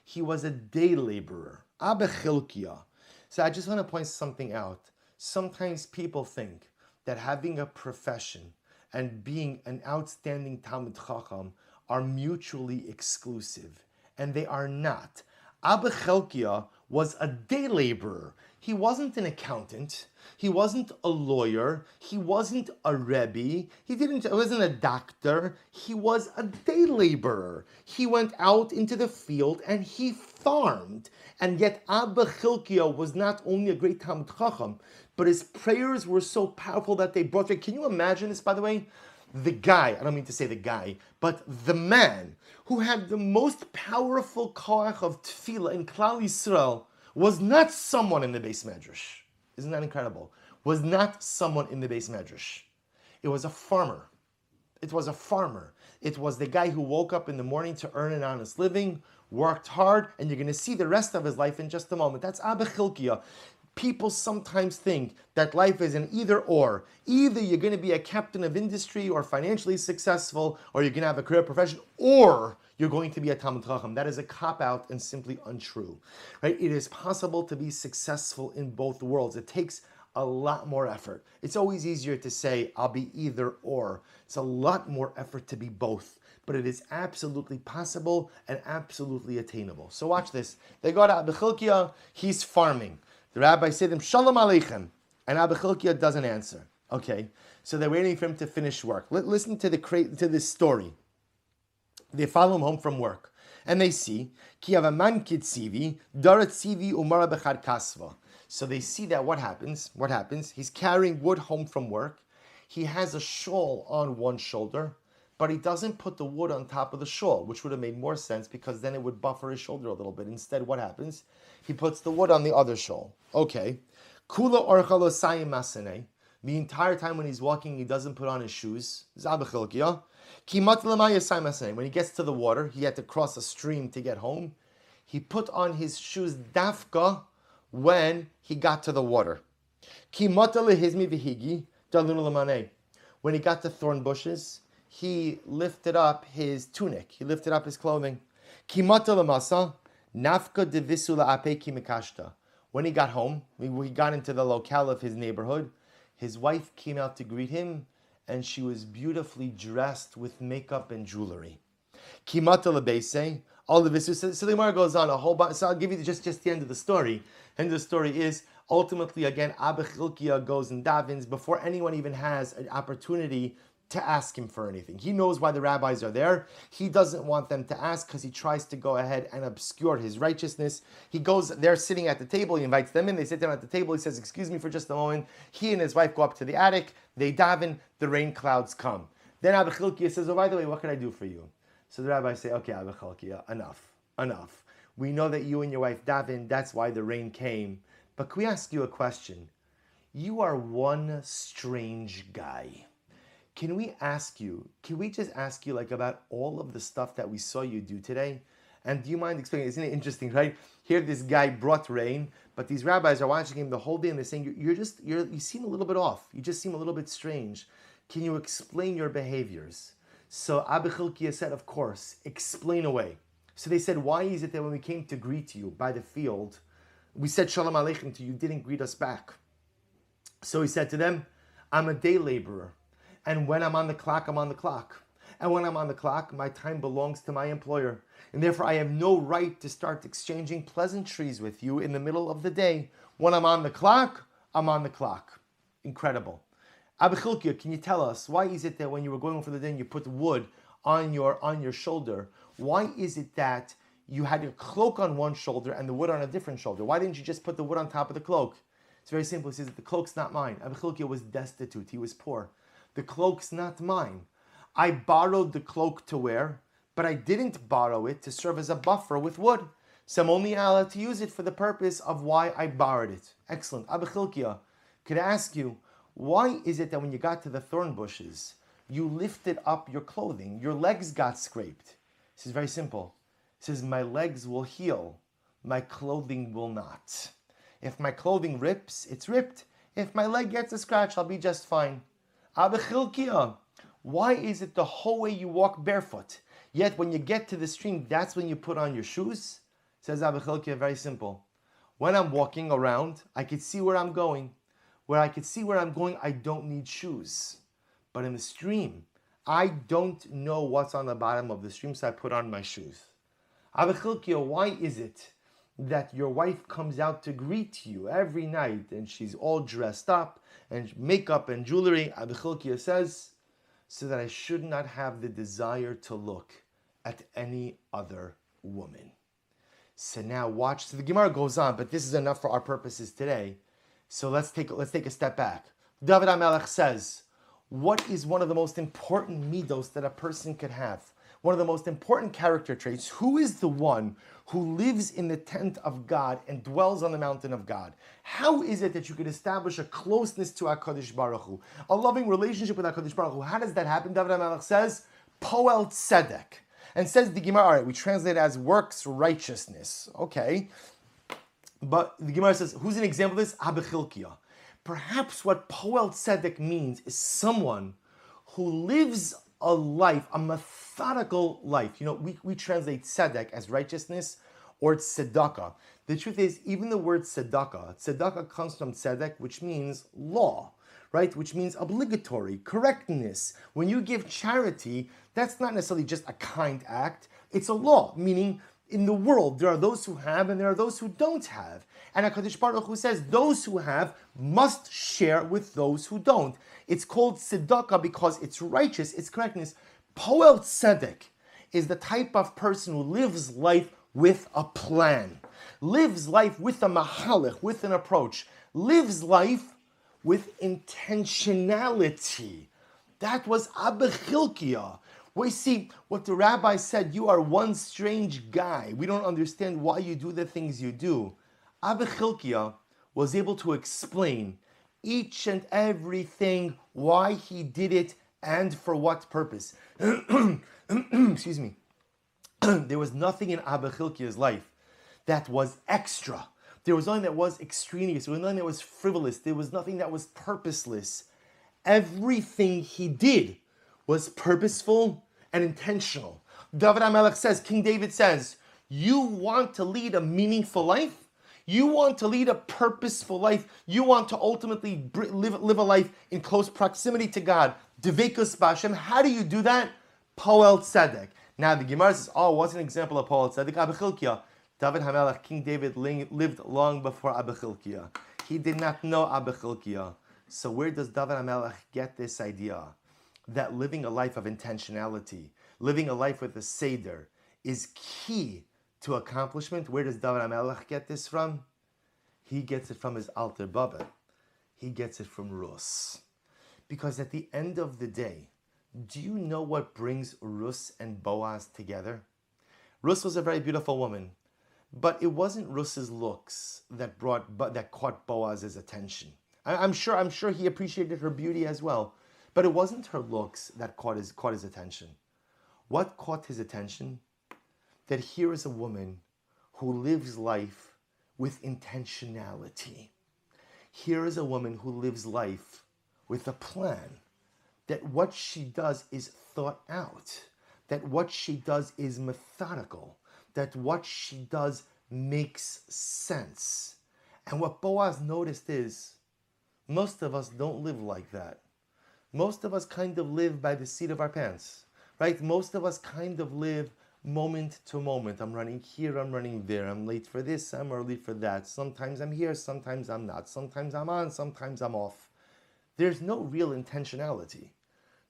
He was a day laborer. Abba Chilkiah. So I just want to point something out. Sometimes people think that having a profession and being an outstanding Talmid Chacham are mutually exclusive, and they are not. Abba Chilkiah was a day laborer. He wasn't an accountant. He wasn't a lawyer. He wasn't a rebbe. He wasn't a doctor. He was a day laborer. He went out into the field and he farmed. And yet Abba Chilkiah was not only a great Talmid Chacham, but his prayers were so powerful that they brought. Can you imagine this, by the way? The guy, I don't mean to say the guy, but the man who had the most powerful koach of tefillah in Klal Yisrael was not someone in the Beis Medrash. Isn't that incredible? Was not someone in the Beis Medrash. It was a farmer. It was a farmer. It was the guy who woke up in the morning to earn an honest living, worked hard, and you're going to see the rest of his life in just a moment. That's Abba Chilkiah. People sometimes think that life is an either or. Either you're going to be a captain of industry or financially successful, or you're going to have a career profession, or you're going to be a Talmid Chacham. That is a cop-out and simply untrue. Right? It is possible to be successful in both worlds. It takes a lot more effort. It's always easier to say, I'll be either or. It's a lot more effort to be both. But it is absolutely possible and absolutely attainable. So watch this. They go to Abba Chilkiah, he's farming. The rabbi said to him, Shalom Aleichem. And Abba Chilkiah doesn't answer. Okay, so they're waiting for him to finish work. Listen to this story. They follow him home from work. And they see, Ki avaman kitzivi, darat tzivi umara bechad kasva. So they see that what happens? He's carrying wood home from work. He has a shawl on one shoulder, but he doesn't put the wood on top of the shawl, which would have made more sense because then it would buffer his shoulder a little bit. Instead, what happens? He puts the wood on the other shawl. Okay. Kula orchalo sayim masane. The entire time when he's walking, he doesn't put on his shoes. When he gets to the water, he had to cross a stream to get home. He put on his shoes dafka when he got to the water. When he got to thorn bushes, he lifted up his tunic. He lifted up his clothing. When he got home, he got into the locale of his neighborhood, his wife came out to greet him, and she was beautifully dressed with makeup and jewelry. All of this. So the Gemara goes on a whole bunch. So I'll give you just the end of the story. And the story is, ultimately, again, Abba Chilkiah goes and davens before anyone even has an opportunity to ask him for anything. He knows why the rabbis are there. He doesn't want them to ask because he tries to go ahead and obscure his righteousness. He goes, they're sitting at the table, he invites them in, they sit down at the table, he says, excuse me for just a moment. He and his wife go up to the attic, they daven, the rain clouds come. Then Abba Chilkiah says, oh, by the way, what can I do for you? So the rabbis say, okay, Abba Chilkiah, enough. We know that you and your wife daven, that's why the rain came. But can we ask you a question? You are one strange guy. Can we just ask you like about all of the stuff that we saw you do today? And do you mind explaining? Isn't it interesting, right? Here this guy brought rain, but these rabbis are watching him the whole day and they're saying, you seem a little bit off. You just seem a little bit strange. Can you explain your behaviors? So Abba Chilkiah said, of course, explain away. So they said, why is it that when we came to greet you by the field, we said Shalom Aleichem to you, didn't greet us back? So he said to them, I'm a day laborer. And when I'm on the clock, I'm on the clock. And when I'm on the clock, my time belongs to my employer. And therefore, I have no right to start exchanging pleasantries with you in the middle of the day. When I'm on the clock, I'm on the clock. Incredible. Abba Chilkiah, can you tell us, why is it that when you were going for the day and you put wood on your shoulder, why is it that you had your cloak on one shoulder and the wood on a different shoulder? Why didn't you just put the wood on top of the cloak? It's very simple. He says that the cloak's not mine. Abba Chilkiah was destitute. He was poor. The cloak's not mine. I borrowed the cloak to wear, but I didn't borrow it to serve as a buffer with wood. So I'm only allowed to use it for the purpose of why I borrowed it. Excellent. Abba Chilkiah, could I ask you, why is it that when you got to the thorn bushes, you lifted up your clothing, your legs got scraped? This is very simple. It says, my legs will heal, my clothing will not. If my clothing rips, it's ripped. If my leg gets a scratch, I'll be just fine. Abba Chilkiah, why is it the whole way you walk barefoot, yet when you get to the stream, that's when you put on your shoes? Says Abba Chilkiah, very simple. When I'm walking around, I can see where I'm going. Where I can see where I'm going, I don't need shoes. But in the stream, I don't know what's on the bottom of the stream, so I put on my shoes. Abba Chilkiah, why is it that your wife comes out to greet you every night and she's all dressed up and makeup and jewelry? Abba Chilkiah says, so that I should not have the desire to look at any other woman. So now watch. So the Gemara goes on, but this is enough for our purposes today. So let's take a step back. David HaMelech says, what is one of the most important midos that a person could have? one of the most important character traits. Who is the one who lives in the tent of God and dwells on the mountain of God? How is it that you could establish a closeness to HaKadosh Baruch Hu, a loving relationship with HaKadosh Baruch Hu? How does that happen? David HaMelech says, Poel Tzedek. And says the Gemara, all right, we translate it as works righteousness. Okay. But the Gemara says, who's an example of this? Abechilkiah. Perhaps what Poel Tzedek means is someone who lives a life, a methodical life. We translate tzedek as righteousness or tzedakah. The truth is, even the word tzedakah comes from tzedek, which means law, right? Which means obligatory, correctness. When you give charity, that's not necessarily just a kind act. It's a law, meaning in the world, there are those who have and there are those who don't have. And HaKadosh Baruch Hu says those who have must share with those who don't. It's called tzedakah because it's righteous, it's correctness. Poel tzedek is the type of person who lives life with a plan, lives life with a mahalech, with an approach, lives life with intentionality. That was Abechilkiah. We see what the rabbi said, you are one strange guy. We don't understand why you do the things you do. Abechilkiah was able to explain each and everything, why he did it, and for what purpose. Excuse me. There was nothing in Abechilkiah's life that was extra. There was nothing that was extraneous. There was nothing that was frivolous. There was nothing that was purposeless. Everything he did was purposeful and intentional. David HaMelech says, King David says, you want to lead a meaningful life? You want to lead a purposeful life? You want to ultimately live a life in close proximity to God? Devekus B'Hashem. How do you do that? Poel Tzedek. Now the Gemara says, what's an example of Poel Tzedek? Abechilkiah. David HaMelech, King David, lived long before Abechilkiah. He did not know Abechilkiah. So where does David HaMelech get this idea that living a life of intentionality, living a life with a seder, is key to accomplishment? Where does David HaMelech get this from? He gets it from his alter Baba. He gets it from Ruth. Because at the end of the day, do you know what brings Ruth and Boaz together? Ruth was a very beautiful woman, but it wasn't Ruth's looks that caught Boaz's attention. I'm sure he appreciated her beauty as well, but it wasn't her looks that caught his attention. What caught his attention? That here is a woman who lives life with intentionality. Here is a woman who lives life with a plan. That what she does is thought out. That what she does is methodical. That what she does makes sense. And what Boaz noticed is, most of us don't live like that. Most of us kind of live by the seat of our pants, right? Most of us kind of live moment to moment. I'm running here, I'm running there. I'm late for this, I'm early for that. Sometimes I'm here, sometimes I'm not. Sometimes I'm on, sometimes I'm off. There's no real intentionality.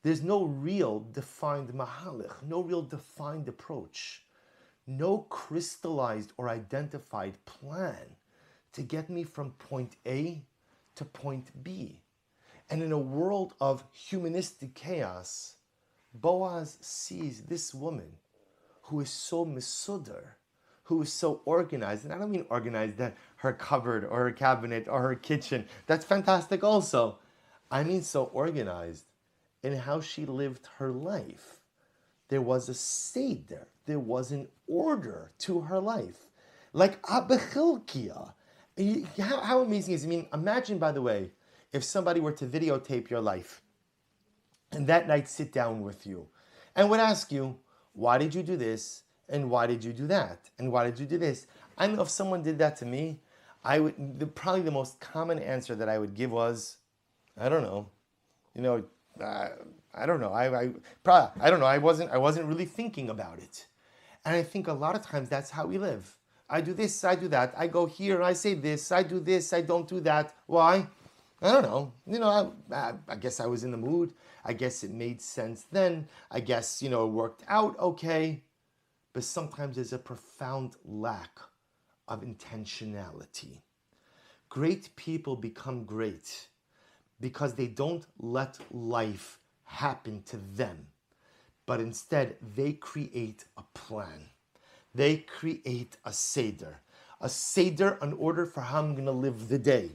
There's no real defined mahalech, no real defined approach, no crystallized or identified plan to get me from point A to point B. And in a world of humanistic chaos, Boaz sees this woman who is so mesudar, who is so organized. And I don't mean organized that her cupboard or her cabinet or her kitchen. That's fantastic also. I mean so organized in how she lived her life. There was a seder. There was an order to her life. Like Abechilkiah. How amazing is it? I mean, imagine, by the way, if somebody were to videotape your life and that night sit down with you and would ask you, why did you do this? And why did you do that? And why did you do this? I know if someone did that to me, probably the most common answer that I would give was, I don't know. I don't know. I don't know. I wasn't really thinking about it. And I think a lot of times that's how we live. I do this, I do that. I go here, I say this, I do this, I don't do that. Why? I don't know. I guess I was in the mood. I guess it made sense then. I guess, it worked out okay. But sometimes there's a profound lack of intentionality. Great people become great because they don't let life happen to them. but instead they create a plan. They create a seder in order for how I'm going to live the day,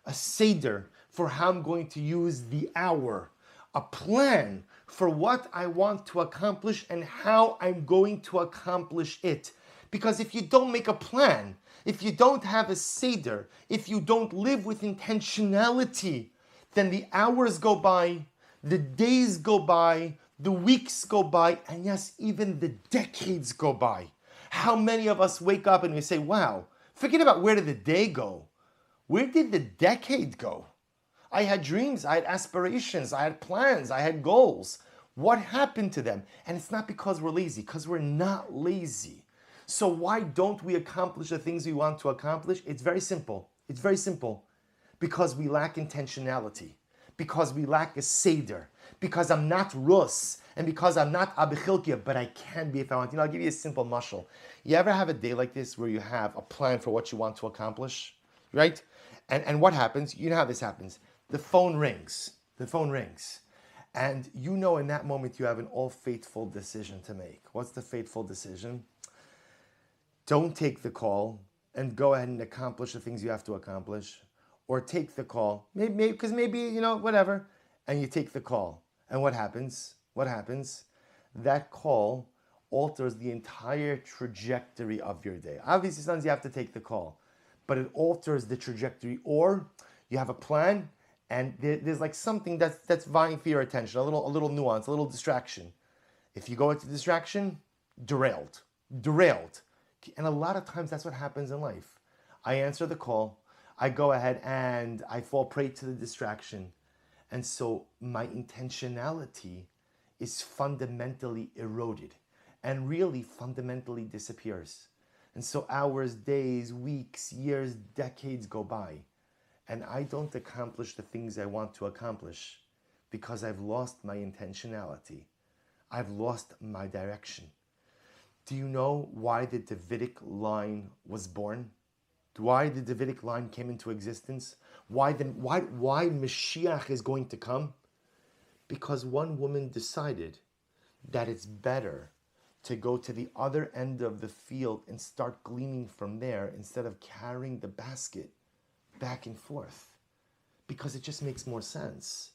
a seder for how I'm going to use the hour, a plan for what I want to accomplish and how I'm going to accomplish it. Because if you don't make a plan, if you don't have a seder, if you don't live with intentionality, then the hours go by, the days go by, the weeks go by, and yes, even the decades go by. How many of us wake up and we say, wow, forget about where did the day go? Where did the decade go? I had dreams, I had aspirations, I had plans, I had goals. What happened to them? And it's not because we're lazy, because we're not lazy. So why don't we accomplish the things we want to accomplish? It's very simple. It's very simple. Because we lack intentionality. Because we lack a seder. Because I'm not Rus. And because I'm not Abichilkia, but I can be if I want. I'll give you a simple mashal. You ever have a day like this where you have a plan for what you want to accomplish? Right? And what happens? You know how this happens. The phone rings. The phone rings. And you know in that moment you have an all-fateful decision to make. What's the fateful decision? Don't take the call and go ahead and accomplish the things you have to accomplish. Or take the call, maybe whatever, and you take the call. And what happens? What happens? That call alters the entire trajectory of your day. Obviously, sometimes you have to take the call, but it alters the trajectory. Or you have a plan, and there's like something that's vying for your attention, a little nuance, a little distraction. If you go into distraction, derailed. And a lot of times that's what happens in life. I answer the call, I go ahead and I fall prey to the distraction. And so my intentionality is fundamentally eroded and really fundamentally disappears. And so hours, days, weeks, years, decades go by. And I don't accomplish the things I want to accomplish because I've lost my intentionality. I've lost my direction. Do you know why the Davidic line was born? Why the Davidic line came into existence? Why Mashiach is going to come? Because one woman decided that it's better to go to the other end of the field and start gleaning from there instead of carrying the basket back and forth. Because it just makes more sense.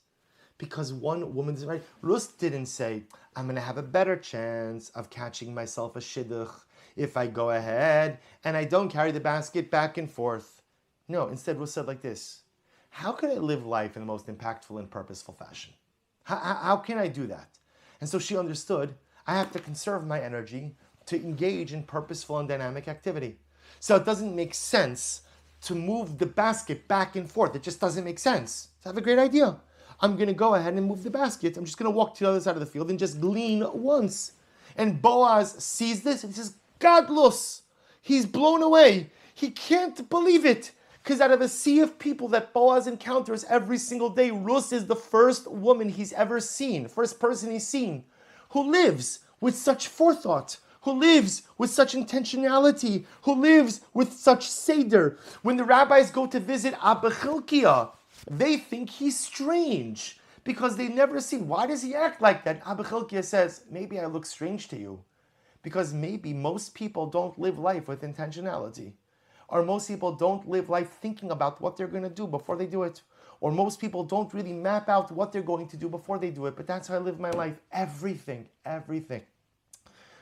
Because one woman's right. Ruth didn't say, I'm going to have a better chance of catching myself a shidduch if I go ahead and I don't carry the basket back and forth. No, instead Ruth said like this, how can I live life in the most impactful and purposeful fashion? How can I do that? And so she understood, I have to conserve my energy to engage in purposeful and dynamic activity. So it doesn't make sense to move the basket back and forth. It just doesn't make sense. So I have a great idea. I'm going to go ahead and move the basket. I'm just going to walk to the other side of the field and just glean once. And Boaz sees this and he says, Godless. He's blown away. He can't believe it. Because out of a sea of people that Boaz encounters every single day, Ruth is the first woman he's ever seen, first person he's seen, who lives with such forethought, who lives with such intentionality, who lives with such seder. When the rabbis go to visit Abba Chilkiah, they think he's strange because they've never seen. Why does he act like that? Abba Chilkiah says, maybe I look strange to you because maybe most people don't live life with intentionality. Or most people don't live life thinking about what they're going to do before they do it. Or most people don't really map out what they're going to do before they do it. But that's how I live my life. Everything.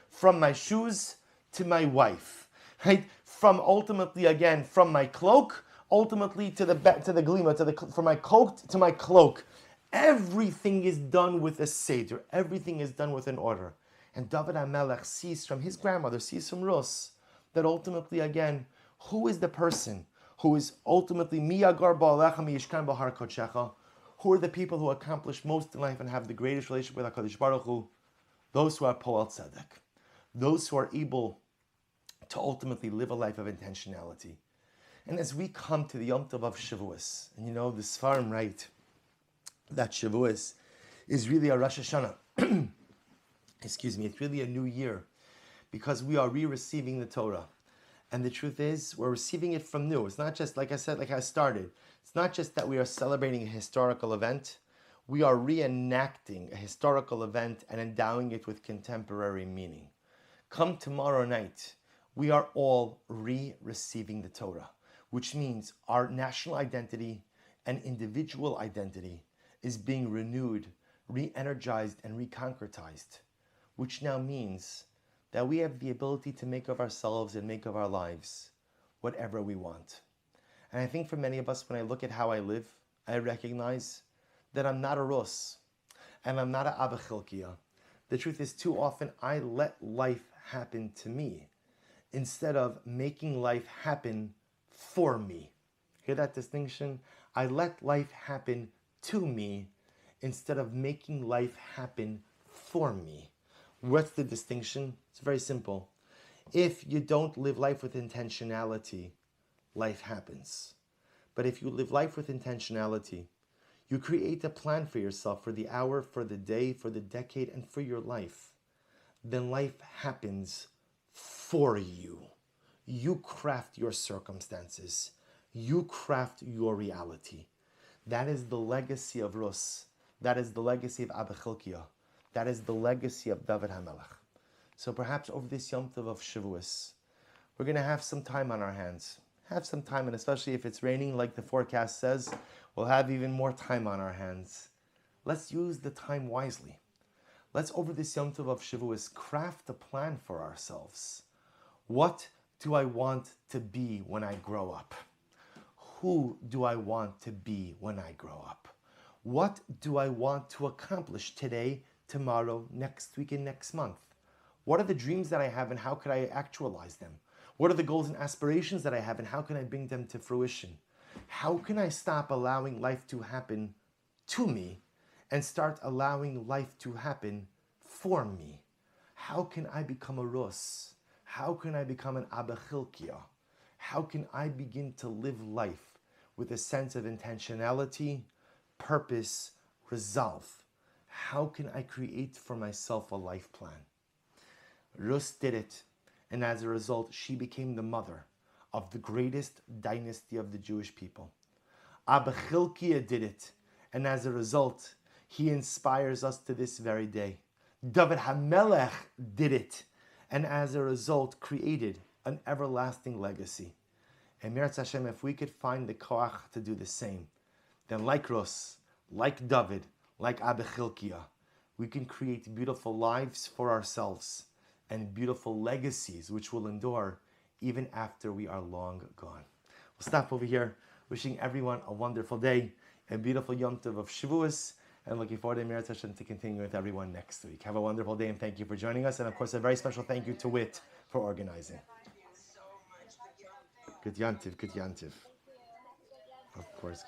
From my shoes to my wife. Right? From ultimately, again, from my cloak, ultimately to the glima, from my coat to my cloak. Everything is done with a seder. Everything is done with an order. And David HaMelech sees from his grandmother, sees from Rus, that ultimately, again, who is the person who is ultimately miyagar ba'alecha miyishkan b'har kodshecha? Who are the people who accomplish most in life and have the greatest relationship with HaKadosh Baruch Hu? Those who are poel tzedek. Those who are able to ultimately live a life of intentionality. And as we come to the Yom Tov of Shavuos, and you know, the Sfarim write that Shavuos is really a Rosh Hashanah. Excuse me, it's really a new year because we are re-receiving the Torah. And the truth is, we're receiving it from new. It's not just, like I said, like I started, it's not just that we are celebrating a historical event. We are reenacting a historical event and endowing it with contemporary meaning. Come tomorrow night, we are all receiving the Torah, which means our national identity and individual identity is being renewed, re-energized, and reconcretized, which now means that we have the ability to make of ourselves and make of our lives whatever we want. And I think for many of us, when I look at how I live, I recognize that I'm not a Rus and I'm not a Abba Chilkiah. The truth is, too often I let life happen to me instead of making life happen for me. Hear that distinction? I let life happen to me instead of making life happen for me. What's the distinction? It's very simple. If you don't live life with intentionality, life happens. But if you live life with intentionality, you create a plan for yourself for the hour, for the day, for the decade, and for your life. Then life happens for you. You craft your circumstances. You craft your reality. That is the legacy of Rus. That is the legacy of Abba Chilkiah. That is the legacy of David HaMelech. So perhaps over this Yom Tov of Shavuos, we're going to have some time on our hands. Have some time, and especially if it's raining like the forecast says, we'll have even more time on our hands. Let's use the time wisely. Let's, over this Yom Tov of Shavuos, craft a plan for ourselves. What do I want to be when I grow up? Who do I want to be when I grow up? What do I want to accomplish today, tomorrow, next week, and next month? What are the dreams that I have and how could I actualize them? What are the goals and aspirations that I have and how can I bring them to fruition? How can I stop allowing life to happen to me and start allowing life to happen for me? How can I become a Rus? How can I become an Abba Chilkiah? How can I begin to live life with a sense of intentionality, purpose, resolve? How can I create for myself a life plan? Ruth did it, and as a result, she became the mother of the greatest dynasty of the Jewish people. Abba Chilkiah did it, and as a result, he inspires us to this very day. David HaMelech did it, and as a result, created an everlasting legacy. And Meretz Hashem, if we could find the koach to do the same, then like Ruth, like David, like Abba Chilkiah, we can create beautiful lives for ourselves and beautiful legacies which will endure even after we are long gone. We'll stop over here, wishing everyone a wonderful day, a beautiful Yom Tov of Shavuos, and looking forward to Meretz Hashem to continue with everyone next week. Have a wonderful day and thank you for joining us. And of course, a very special thank you to Wit for organizing. Good Yantiv, good Yantiv. Of course.